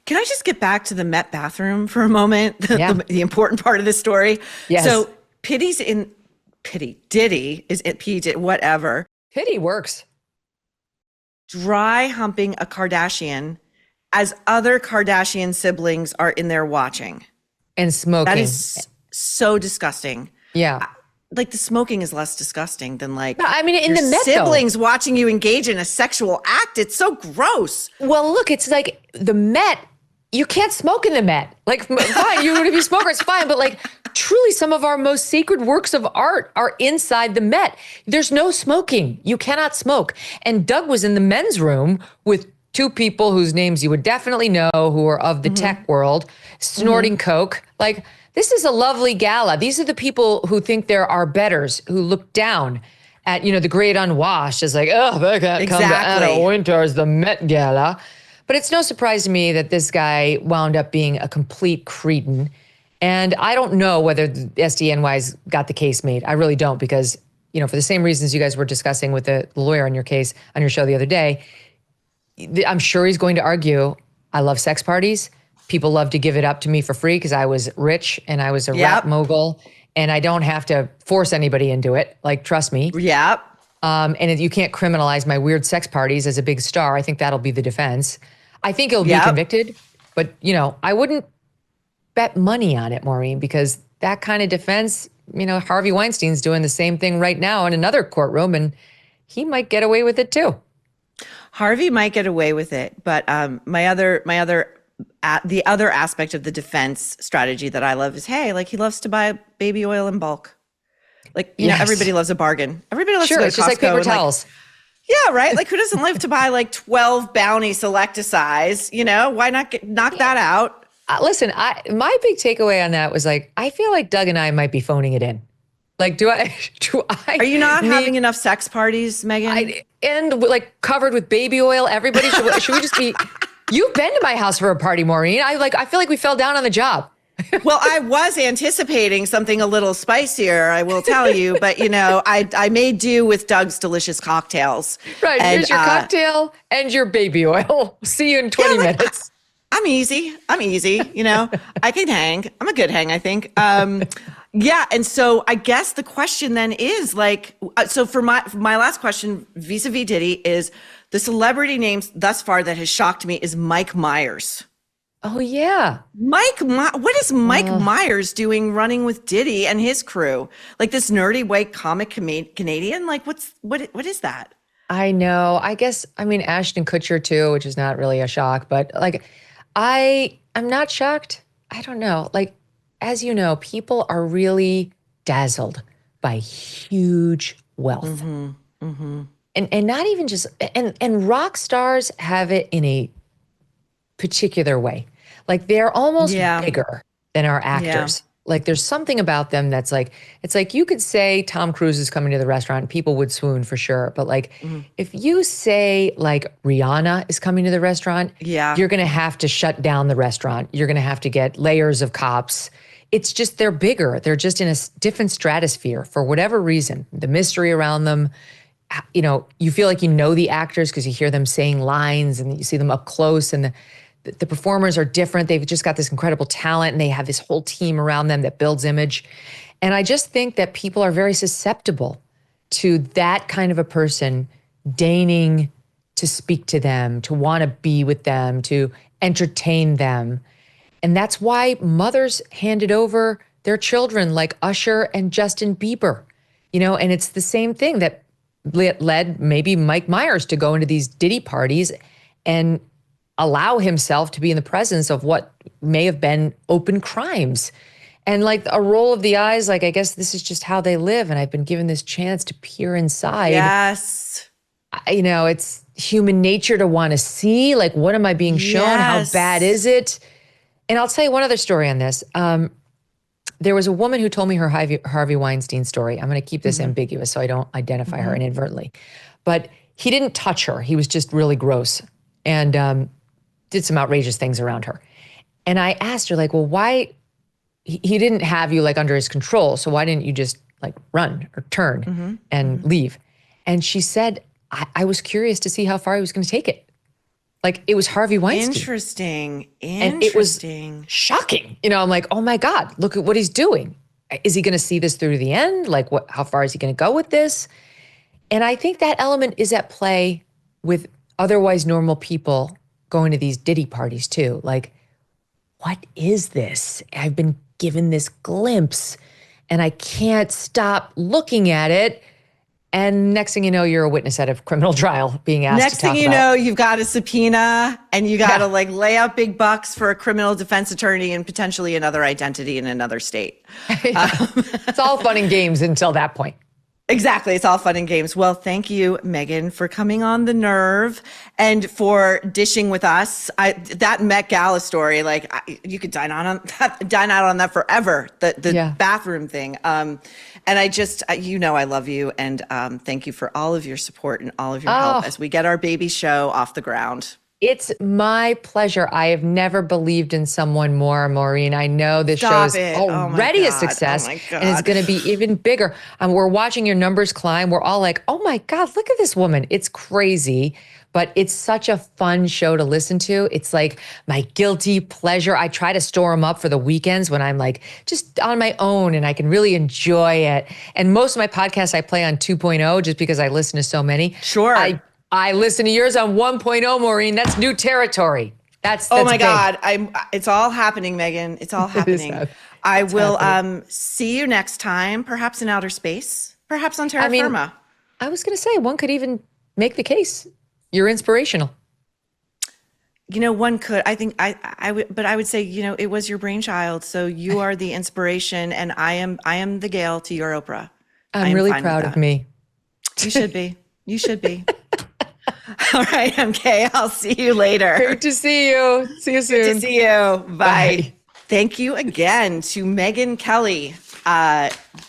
Can I just get back to the Met bathroom for a moment?
Yeah.
The important part of the story.
Yes.
So Diddy is it P. Diddy, whatever.
Pity works.
Dry humping a Kardashian as other Kardashian siblings are in there watching.
And smoking.
That is so disgusting.
Yeah.
Like the smoking is less disgusting than like
No, I mean, in
your
the Met, though.
siblings watching you engage in a sexual act. It's so gross.
Well, look, it's like the Met, you can't smoke in the Met. Like, fine, you if you smoke, it's fine. But like, truly, some of our most sacred works of art are inside the Met. There's no smoking. You cannot smoke. And Doug was in the men's room with two people whose names you would definitely know who are of the tech world, snorting coke. Like, this is a lovely gala. These are the people who think there are betters, who look down at, you know, the great unwashed as like, oh, they can't come to Anna Wintour's the Met Gala. But it's no surprise to me that this guy wound up being a complete cretin. And I don't know whether the SDNY's got the case made. I really don't, because, you know, for the same reasons you guys were discussing with the lawyer on your case on your show the other day, I'm sure he's going to argue, I love sex parties. People love to give it up to me for free because I was rich and I was a rap mogul and I don't have to force anybody into it. Like, trust me.
Yep.
And you can't criminalize my weird sex parties as a big star. I think that'll be the defense. I think he'll be convicted, but, you know, I wouldn't bet money on it, Maureen, because that kind of defense, you know, Harvey Weinstein's doing the same thing right now in another courtroom and he might get away with it too.
Harvey might get away with it, but the other aspect of the defense strategy that I love is, hey, like he loves to buy baby oil in bulk. Like, you know, everybody loves a bargain. Everybody loves to go to
it's just like
Costco
paper
and,
towels.
yeah, right. Like, who doesn't live to buy like 12 Bounty Selecticize? You know, why not knock that out?
Listen, my big takeaway on that was like, I feel like Doug and I might be phoning it in. Like, do I?
Are you not having enough sex parties, Megyn?
And like covered with baby oil? Everybody should we just be? You've been to my house for a party, Maureen. I feel like we fell down on the job.
Well, I was anticipating something a little spicier, I will tell you, but you know, I made do with Doug's delicious cocktails.
Right,
and,
here's your cocktail and your baby oil. See you in 20 minutes.
I'm easy. You know, I can hang. I'm a good hang, I think. Yeah. And so I guess the question then is like, so for my last question vis-a-vis Diddy is the celebrity names thus far that has shocked me is Mike Myers.
Oh, yeah.
What is Mike Myers doing running with Diddy and his crew? Like this nerdy white comic Canadian? Like what is that?
I know. I guess, I mean, Ashton Kutcher too, which is not really a shock, but like, I'm not shocked. I don't know. Like, as you know, people are really dazzled by huge wealth. And not even just, and rock stars have it in a particular way. Like they're almost bigger than our actors. Like there's something about them that's like, it's like you could say Tom Cruise is coming to the restaurant, people would swoon for sure. But like if you say like Rihanna is coming to the restaurant, you're going to have to shut down the restaurant. You're going to have to get layers of cops. it's just they're bigger. They're just in a different stratosphere for whatever reason. The mystery around them, you know, you feel like you know the actors because you hear them saying lines and you see them up close, and the performers are different. They've just got this incredible talent and they have this whole team around them that builds image. And I just think that people are very susceptible to that kind of a person deigning to speak to them, to want to be with them, to entertain them. And that's why mothers handed over their children like Usher and Justin Bieber, you know, and it's the same thing that led maybe Mike Myers to go into these Diddy parties and allow himself to be in the presence of what may have been open crimes. And like a roll of the eyes, like, I guess this is just how they live. And I've been given this chance to peer inside.
Yes.
You know, it's human nature to want to see, like, what am I being shown?
Yes.
How bad is it? And I'll tell you one other story on this. There was a woman who told me her Harvey Weinstein story. I'm going to keep this ambiguous so I don't identify her inadvertently. But he didn't touch her. He was just really gross and did some outrageous things around her. And I asked her, like, well, why? He didn't have you like under his control. So why didn't you just like run or turn and leave? And she said, I was curious to see how far he was going to take it. Like, it was Harvey Weinstein.
Interesting.
And it was shocking. You know, I'm like, oh my God, look at what he's doing. Is he going to see this through to the end? Like, how far is he going to go with this? And I think that element is at play with otherwise normal people going to these Diddy parties too. Like, what is this? I've been given this glimpse and I can't stop looking at it. And next thing you know, you're a witness at a criminal trial being asked
Next
to talk
thing you
about.
know, you've got a subpoena and you got to like lay out big bucks for a criminal defense attorney and potentially another identity in another state.
It's all fun and games until that point.
Exactly. It's all fun and games. Well, thank you, Megyn, for coming on The Nerve and for dishing with us. That Met Gala story, like, you could dine out on that forever, the bathroom thing. And I just, you know, I love you. And thank you for all of your support and all of your help as we get our baby show off the ground.
It's my pleasure. I have never believed in someone more, Maureen. I know this show is already a success and it's going to be even bigger. We're watching your numbers climb. We're all like, oh my God, look at this woman. It's crazy, but it's such a fun show to listen to. It's like my guilty pleasure. I try to store them up for the weekends when I'm like just on my own and I can really enjoy it. And most of my podcasts I play on 2.0 just because I listen to so many.
Sure.
I listen to yours on 1.0, Maureen. That's new territory. That's
oh my
big.
God. It's all happening, Megyn. It's all happening. I will see you next time, perhaps in outer space, perhaps on terra firma.
I was going to say, one could even make the case. You're inspirational.
You know, one could. I think but I would say, you know, it was your brainchild. So you are the inspiration and I am the Gail to your Oprah.
I'm really proud of me.
You should be. You should be. All right, MK, I'll see you later.
Great to see you. See you soon.
Good to see you. Bye. Thank you again to Megyn Kelly,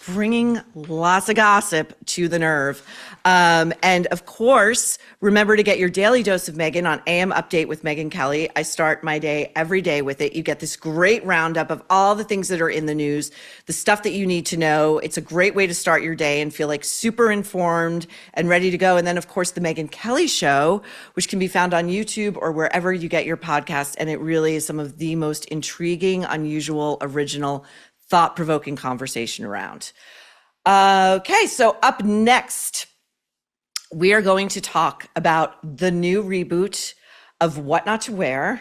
bringing lots of gossip to The Nerve. And of course, remember to get your daily dose of Megyn on AM Update with Megyn Kelly. I start my day every day with it. You get this great roundup of all the things that are in the news, the stuff that you need to know. It's a great way to start your day and feel like super informed and ready to go. And then, of course, the Megyn Kelly Show, which can be found on YouTube or wherever you get your podcasts. And it really is some of the most intriguing, unusual, original, thought-provoking conversation around. Okay, so up next, we are going to talk about the new reboot of What Not to Wear.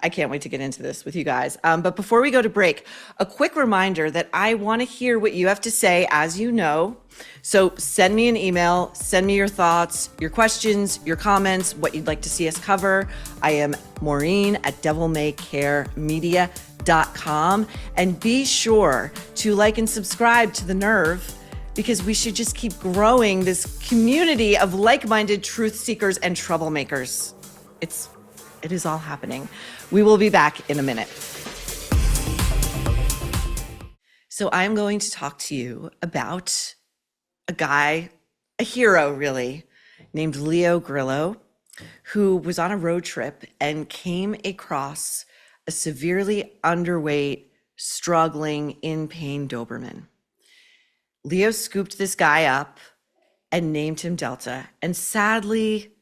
I can't wait to get into this with you guys. But before we go to break, a quick reminder that I want to hear what you have to say, as you know. So send me an email, send me your thoughts, your questions, your comments, what you'd like to see us cover. I am Maureen at devilmaycaremedia.com. And be sure to like and subscribe to The Nerve, because we should just keep growing this community of like-minded truth seekers and troublemakers. It is all happening. We will be back in a minute. So I'm going to talk to you about a guy, a hero really, named Leo Grillo, who was on a road trip and came across a severely underweight struggling, in pain Doberman. Leo scooped this guy up and named him Delta. And sadly,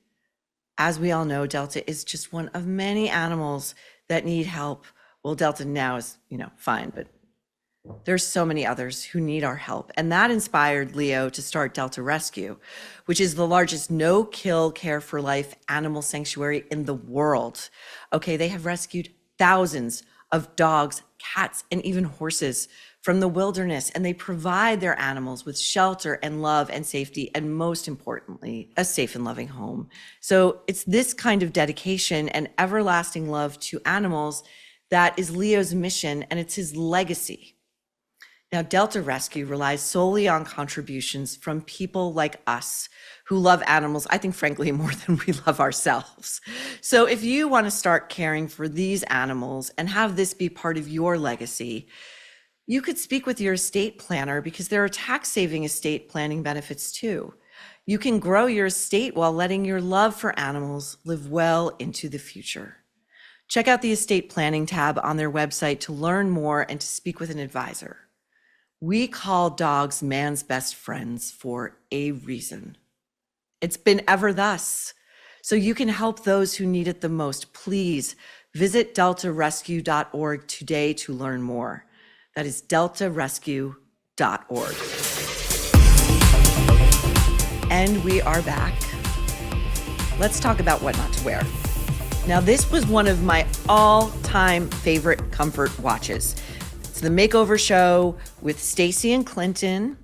as we all know, Delta is just one of many animals that need help. Well, Delta now is, fine, but there's so many others who need our help. And that inspired Leo to start Delta Rescue, which is the largest no-kill care for life animal sanctuary in the world. Okay, they have rescued thousands of dogs, cats, and even horses from the wilderness, and they provide their animals with shelter and love and safety, and most importantly, a safe and loving home. So it's this kind of dedication and everlasting love to animals that is Leo's mission, and it's his legacy. Now, Delta Rescue relies solely on contributions from people like us who love animals, I think, frankly, more than we love ourselves. So if you want to start caring for these animals and have this be part of your legacy, you could speak with your estate planner because there are tax-saving estate planning benefits too. You can grow your estate while letting your love for animals live well into the future. Check out the estate planning tab on their website to learn more and to speak with an advisor. We call dogs man's best friends for a reason. It's been ever thus. So you can help those who need it the most. Please visit deltarescue.org today to learn more. That is deltarescue.org. And we are back. Let's talk about what not to wear. Now, this was one of my all-time favorite comfort watches. It's the makeover show with Stacy and Clinton.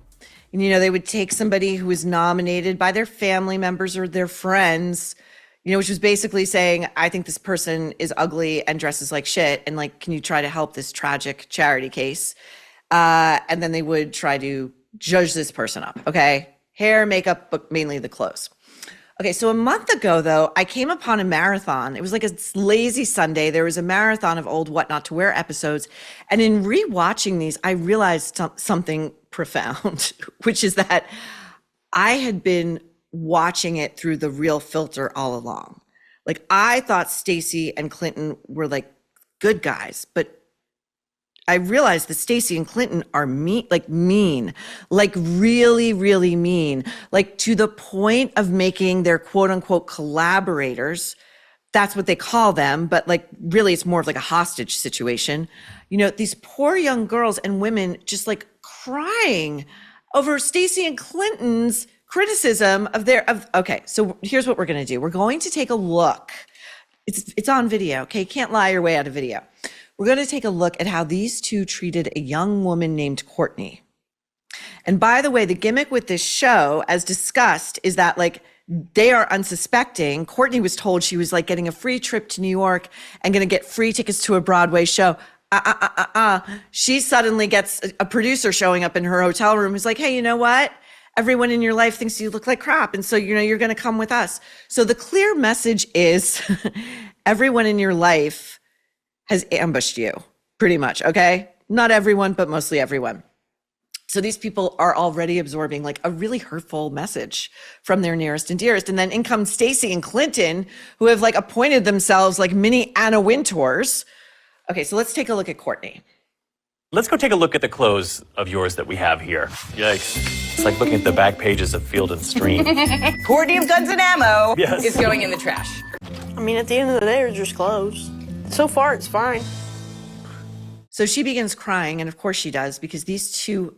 And, they would take somebody who was nominated by their family members or their friends, which was basically saying, I think this person is ugly and dresses like shit. And can you try to help this tragic charity case? And then they would try to judge this person up. Okay. Hair, makeup, but mainly the clothes. Okay, so a month ago, though, I came upon a marathon. It was like a lazy Sunday. There was a marathon of old What Not to Wear episodes. And in rewatching these, I realized something profound, which is that I had been watching it through the real filter all along. I thought Stacy and Clinton were good guys, but I realized that Stacy and Clinton are mean, really, really mean, to the point of making their quote unquote collaborators. That's what they call them. But really it's more of a hostage situation. These poor young girls and women just crying over Stacy and Clinton's criticism of okay. So here's what we're going to do. We're going to take a look. It's on video. Okay. You can't lie your way out of video. We're going to take a look at how these two treated a young woman named Courtney. And by the way, the gimmick with this show, as discussed, is that they are unsuspecting. Courtney was told she was getting a free trip to New York and going to get free tickets to a Broadway show. She suddenly gets a producer showing up in her hotel room who's like, hey, you know what? Everyone in your life thinks you look like crap. And so, you're going to come with us. So the clear message is everyone in your life has ambushed you, pretty much, okay? Not everyone, but mostly everyone. So these people are already absorbing a really hurtful message from their nearest and dearest. And then in come Stacy and Clinton, who have appointed themselves mini Anna Wintours. Okay, so let's take a look at Courtney.
Let's go take a look at the clothes of yours that we have here. Yikes. It's like looking at the back pages of Field and Stream.
Courtney of Guns and Ammo
Yes.
is going in the trash.
I mean, at the end of the day, they're just clothes. So far, it's fine.
So she begins crying, and of course she does, because these two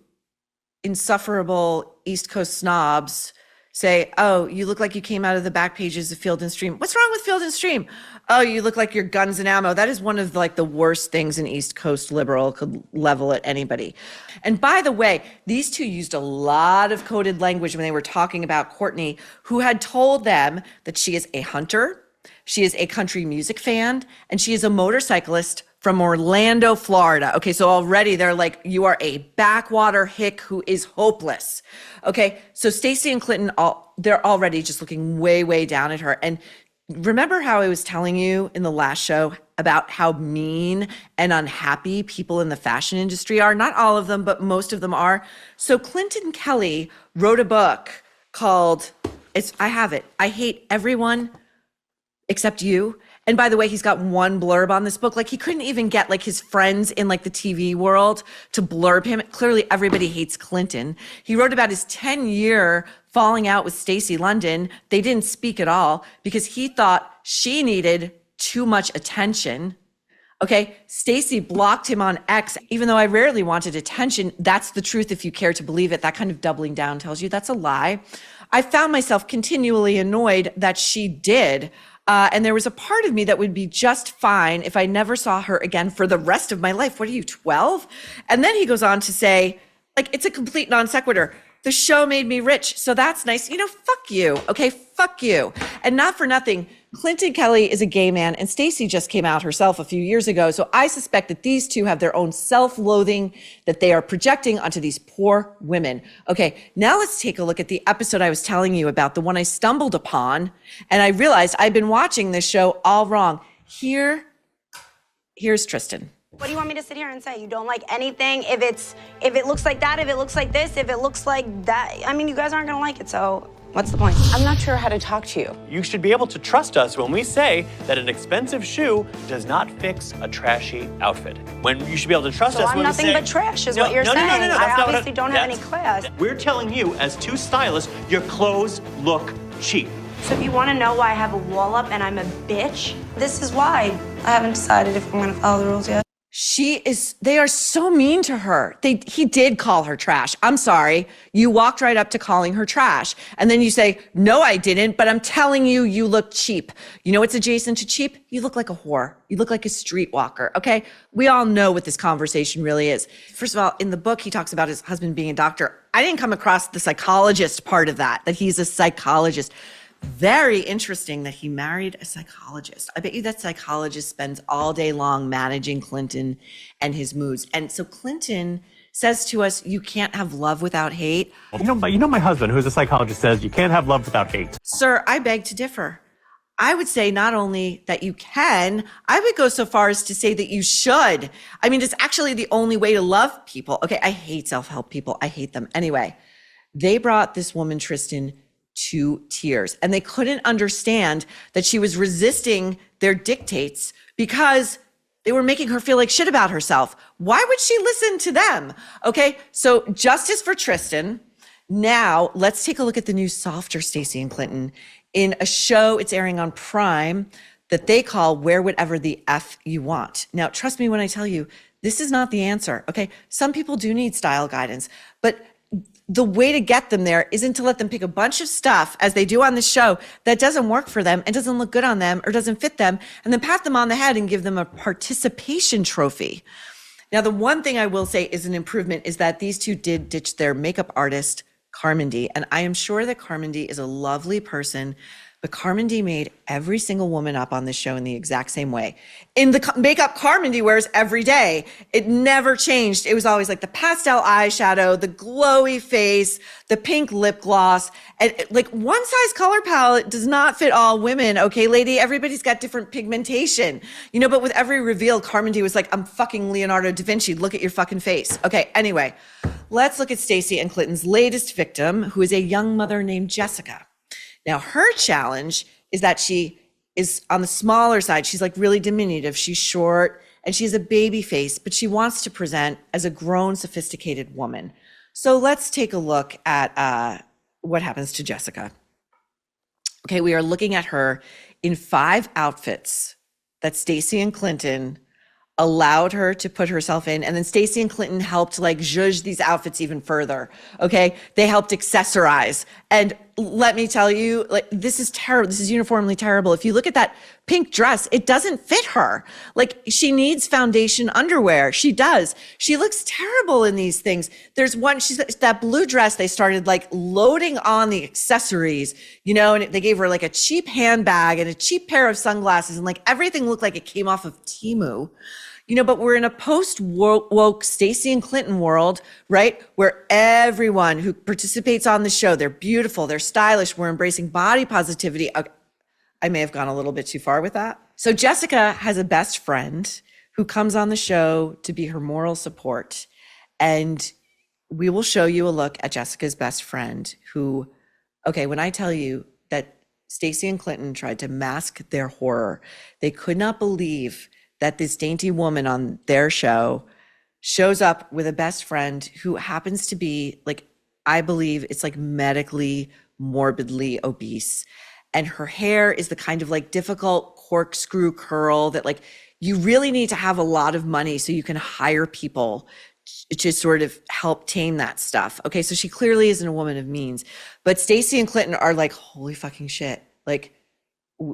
insufferable East Coast snobs say, oh, you look like you came out of the back pages of Field and Stream. What's wrong with Field and Stream? Oh, you look like you're Guns and Ammo. That is one of the worst things an East Coast liberal could level at anybody. And by the way, these two used a lot of coded language when they were talking about Courtney, who had told them that she is a hunter, she is a country music fan, and she is a motorcyclist from Orlando, Florida. Okay, so already they're you are a backwater hick who is hopeless. Okay, so Stacy and Clinton, they're already just looking way, way down at her. And remember how I was telling you in the last show about how mean and unhappy people in the fashion industry are? Not all of them, but most of them are. So Clinton Kelly wrote a book called, I have it, I Hate Everyone Except You. And by the way, he's got one blurb on this book. Like he couldn't even get like his friends in like the TV world to blurb him. Clearly everybody hates Clinton. He wrote about his 10-year falling out with Stacy London. They didn't speak at all because he thought she needed too much attention. Okay, Stacy blocked him on X, even though I rarely wanted attention. That's the truth if you care to believe it. That kind of doubling down tells you that's a lie. I found myself continually annoyed that she did. And there was a part of me that would be just fine if I never saw her again for the rest of my life. What are you, 12? And then he goes on to say, like, it's a complete non sequitur. The show made me rich, so that's nice. You know, fuck you, okay? Fuck you. And not for nothing, Clinton Kelly is a gay man, and Stacy just came out herself a few years ago. So I suspect that these two have their own self-loathing that they are projecting onto these poor women. Okay, now let's take a look at the episode I was telling you about, the one I stumbled upon, and I realized I've been watching this show all wrong. Here's Tristan.
What do you want me to sit here and say? You don't like anything? If it looks like that, if it looks like this, if it looks like that, I mean, you guys aren't gonna like it, so what's the point?
I'm not sure how to talk to you.
You should be able to trust us when we say that an expensive shoe does not fix a trashy outfit. When you should be able to trust
So
us
I'm
when we
nothing
say...
but trash is
No,
what you're
no, no,
saying.
no, no, no, that's
I
not what
obviously don't have any class.
We're telling you, as two stylists, your clothes look cheap.
So if you want to know why I have a wall up and I'm a bitch, this is why. I haven't decided if I'm gonna follow the rules yet.
They are so mean to her. He did call her trash. I'm sorry. You walked right up to calling her trash. And then you say, no, I didn't, but I'm telling you, you look cheap. You know what's adjacent to cheap? You look like a whore. You look like a streetwalker, okay? We all know what this conversation really is. First of all, in the book, he talks about his husband being a doctor. I didn't come across the psychologist part of that he's a psychologist. Very interesting that he married a psychologist. I bet you that psychologist spends all day long managing Clinton and his moods. And so Clinton says to us, you can't have love without hate.
You know my husband, who's a psychologist, says you can't have love without hate.
Sir, I beg to differ. I would say not only that you can, I would go so far as to say that you should. I mean, it's actually the only way to love people. Okay, I hate self-help people. I hate them. Anyway, they brought this woman, Tristan, to tears. And they couldn't understand that she was resisting their dictates because they were making her feel like shit about herself. Why would she listen to them? Okay, so justice for Tristan. Now, let's take a look at the new softer Stacy and Clinton in a show it's airing on Prime that they call Wear Whatever the F You Want. Now, trust me when I tell you, this is not the answer, okay? Some people do need style guidance, but the way to get them there isn't to let them pick a bunch of stuff, as they do on the show, that doesn't work for them and doesn't look good on them or doesn't fit them, and then pat them on the head and give them a participation trophy. Now, the one thing I will say is an improvement is that these two did ditch their makeup artist, Carmody, and I am sure that Carmody is a lovely person, but Carmody made every single woman up on this show in the exact same way. In the makeup Carmody wears every day, it never changed. It was always like the pastel eyeshadow, the glowy face, the pink lip gloss, and like one size color palette does not fit all women, okay, lady? Everybody's got different pigmentation, you know, but with every reveal, Carmody was like, I'm fucking Leonardo da Vinci, look at your fucking face. Okay, anyway, let's look at Stacy and Clinton's latest victim, who is a young mother named Jessica. Now, her challenge is that she is on the smaller side. She's like really diminutive. She's short and she has a baby face, but she wants to present as a grown, sophisticated woman. So let's take a look at what happens to Jessica. Okay, we are looking at her in 5 outfits that Stacy and Clinton allowed her to put herself in. And then Stacy and Clinton helped like zhuzh these outfits even further. Okay. They helped accessorize. And let me tell you, like, this is terrible. This is uniformly terrible. If you look at that pink dress, it doesn't fit her. Like, she needs foundation underwear. She does. She looks terrible in these things. There's one, that blue dress, they started like loading on the accessories, you know, and they gave her like a cheap handbag and a cheap pair of sunglasses, and like everything looked like it came off of Temu. You know, but we're in a post-woke Stacy and Clinton world, right? Where everyone who participates on the show, they're beautiful, they're stylish, we're embracing body positivity. Okay, I may have gone a little bit too far with that. So Jessica has a best friend who comes on the show to be her moral support. And we will show you a look at Jessica's best friend who, okay, when I tell you that Stacy and Clinton tried to mask their horror. They could not believe that this dainty woman on their show shows up with a best friend who happens to be like, I believe it's like medically, morbidly obese. And her hair is the kind of like difficult corkscrew curl that like you really need to have a lot of money so you can hire people to sort of help tame that stuff. Okay, so she clearly isn't a woman of means. But Stacy and Clinton are like, holy fucking shit. Like,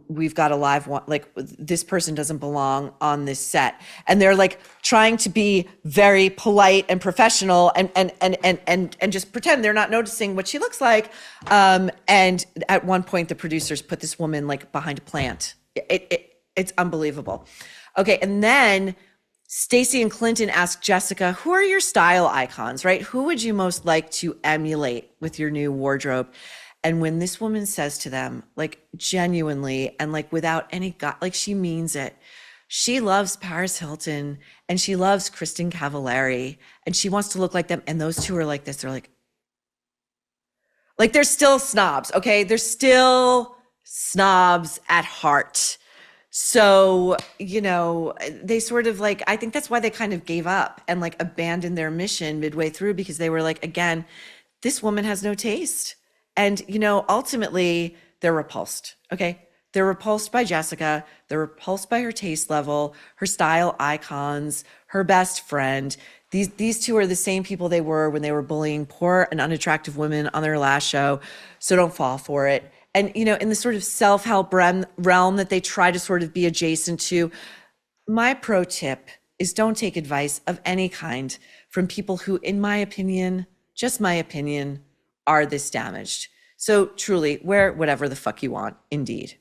we've got a live one, like this person doesn't belong on this set. And they're like trying to be very polite and professional and just pretend they're not noticing what she looks like. And at one point the producers put this woman like behind a plant. It's unbelievable. Okay, and then Stacy and Clinton asked Jessica, who are your style icons, right? Who would you most like to emulate with your new wardrobe? And when this woman says to them, like genuinely and like without any like she means it. She loves Paris Hilton and she loves Kristen Cavallari and she wants to look like them. And those two are like this. They're like they're still snobs. Okay. They're still snobs at heart. So, you know, they sort of like, I think that's why they kind of gave up and like abandoned their mission midway through because they were like, again, this woman has no taste. And, you know, ultimately they're repulsed. Okay. They're repulsed by Jessica. They're repulsed by her taste level, her style icons, her best friend. These two are the same people they were when they were bullying poor and unattractive women on their last show. So don't fall for it. And, you know, in the sort of self-help realm that they try to sort of be adjacent to, my pro tip is don't take advice of any kind from people who, in my opinion, just my opinion, are this damaged. So truly, wear whatever the fuck you want, indeed.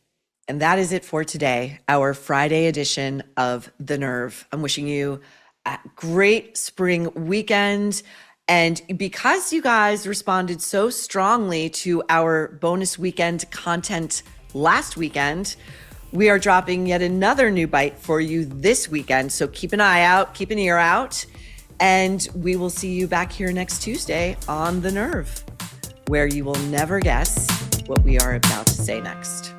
And that is it for today, our Friday edition of The Nerve. I'm wishing you a great spring weekend. And because you guys responded so strongly to our bonus weekend content last weekend, we are dropping yet another new bite for you this weekend. So keep an eye out, keep an ear out, and we will see you back here next Tuesday on The Nerve, where you will never guess what we are about to say next.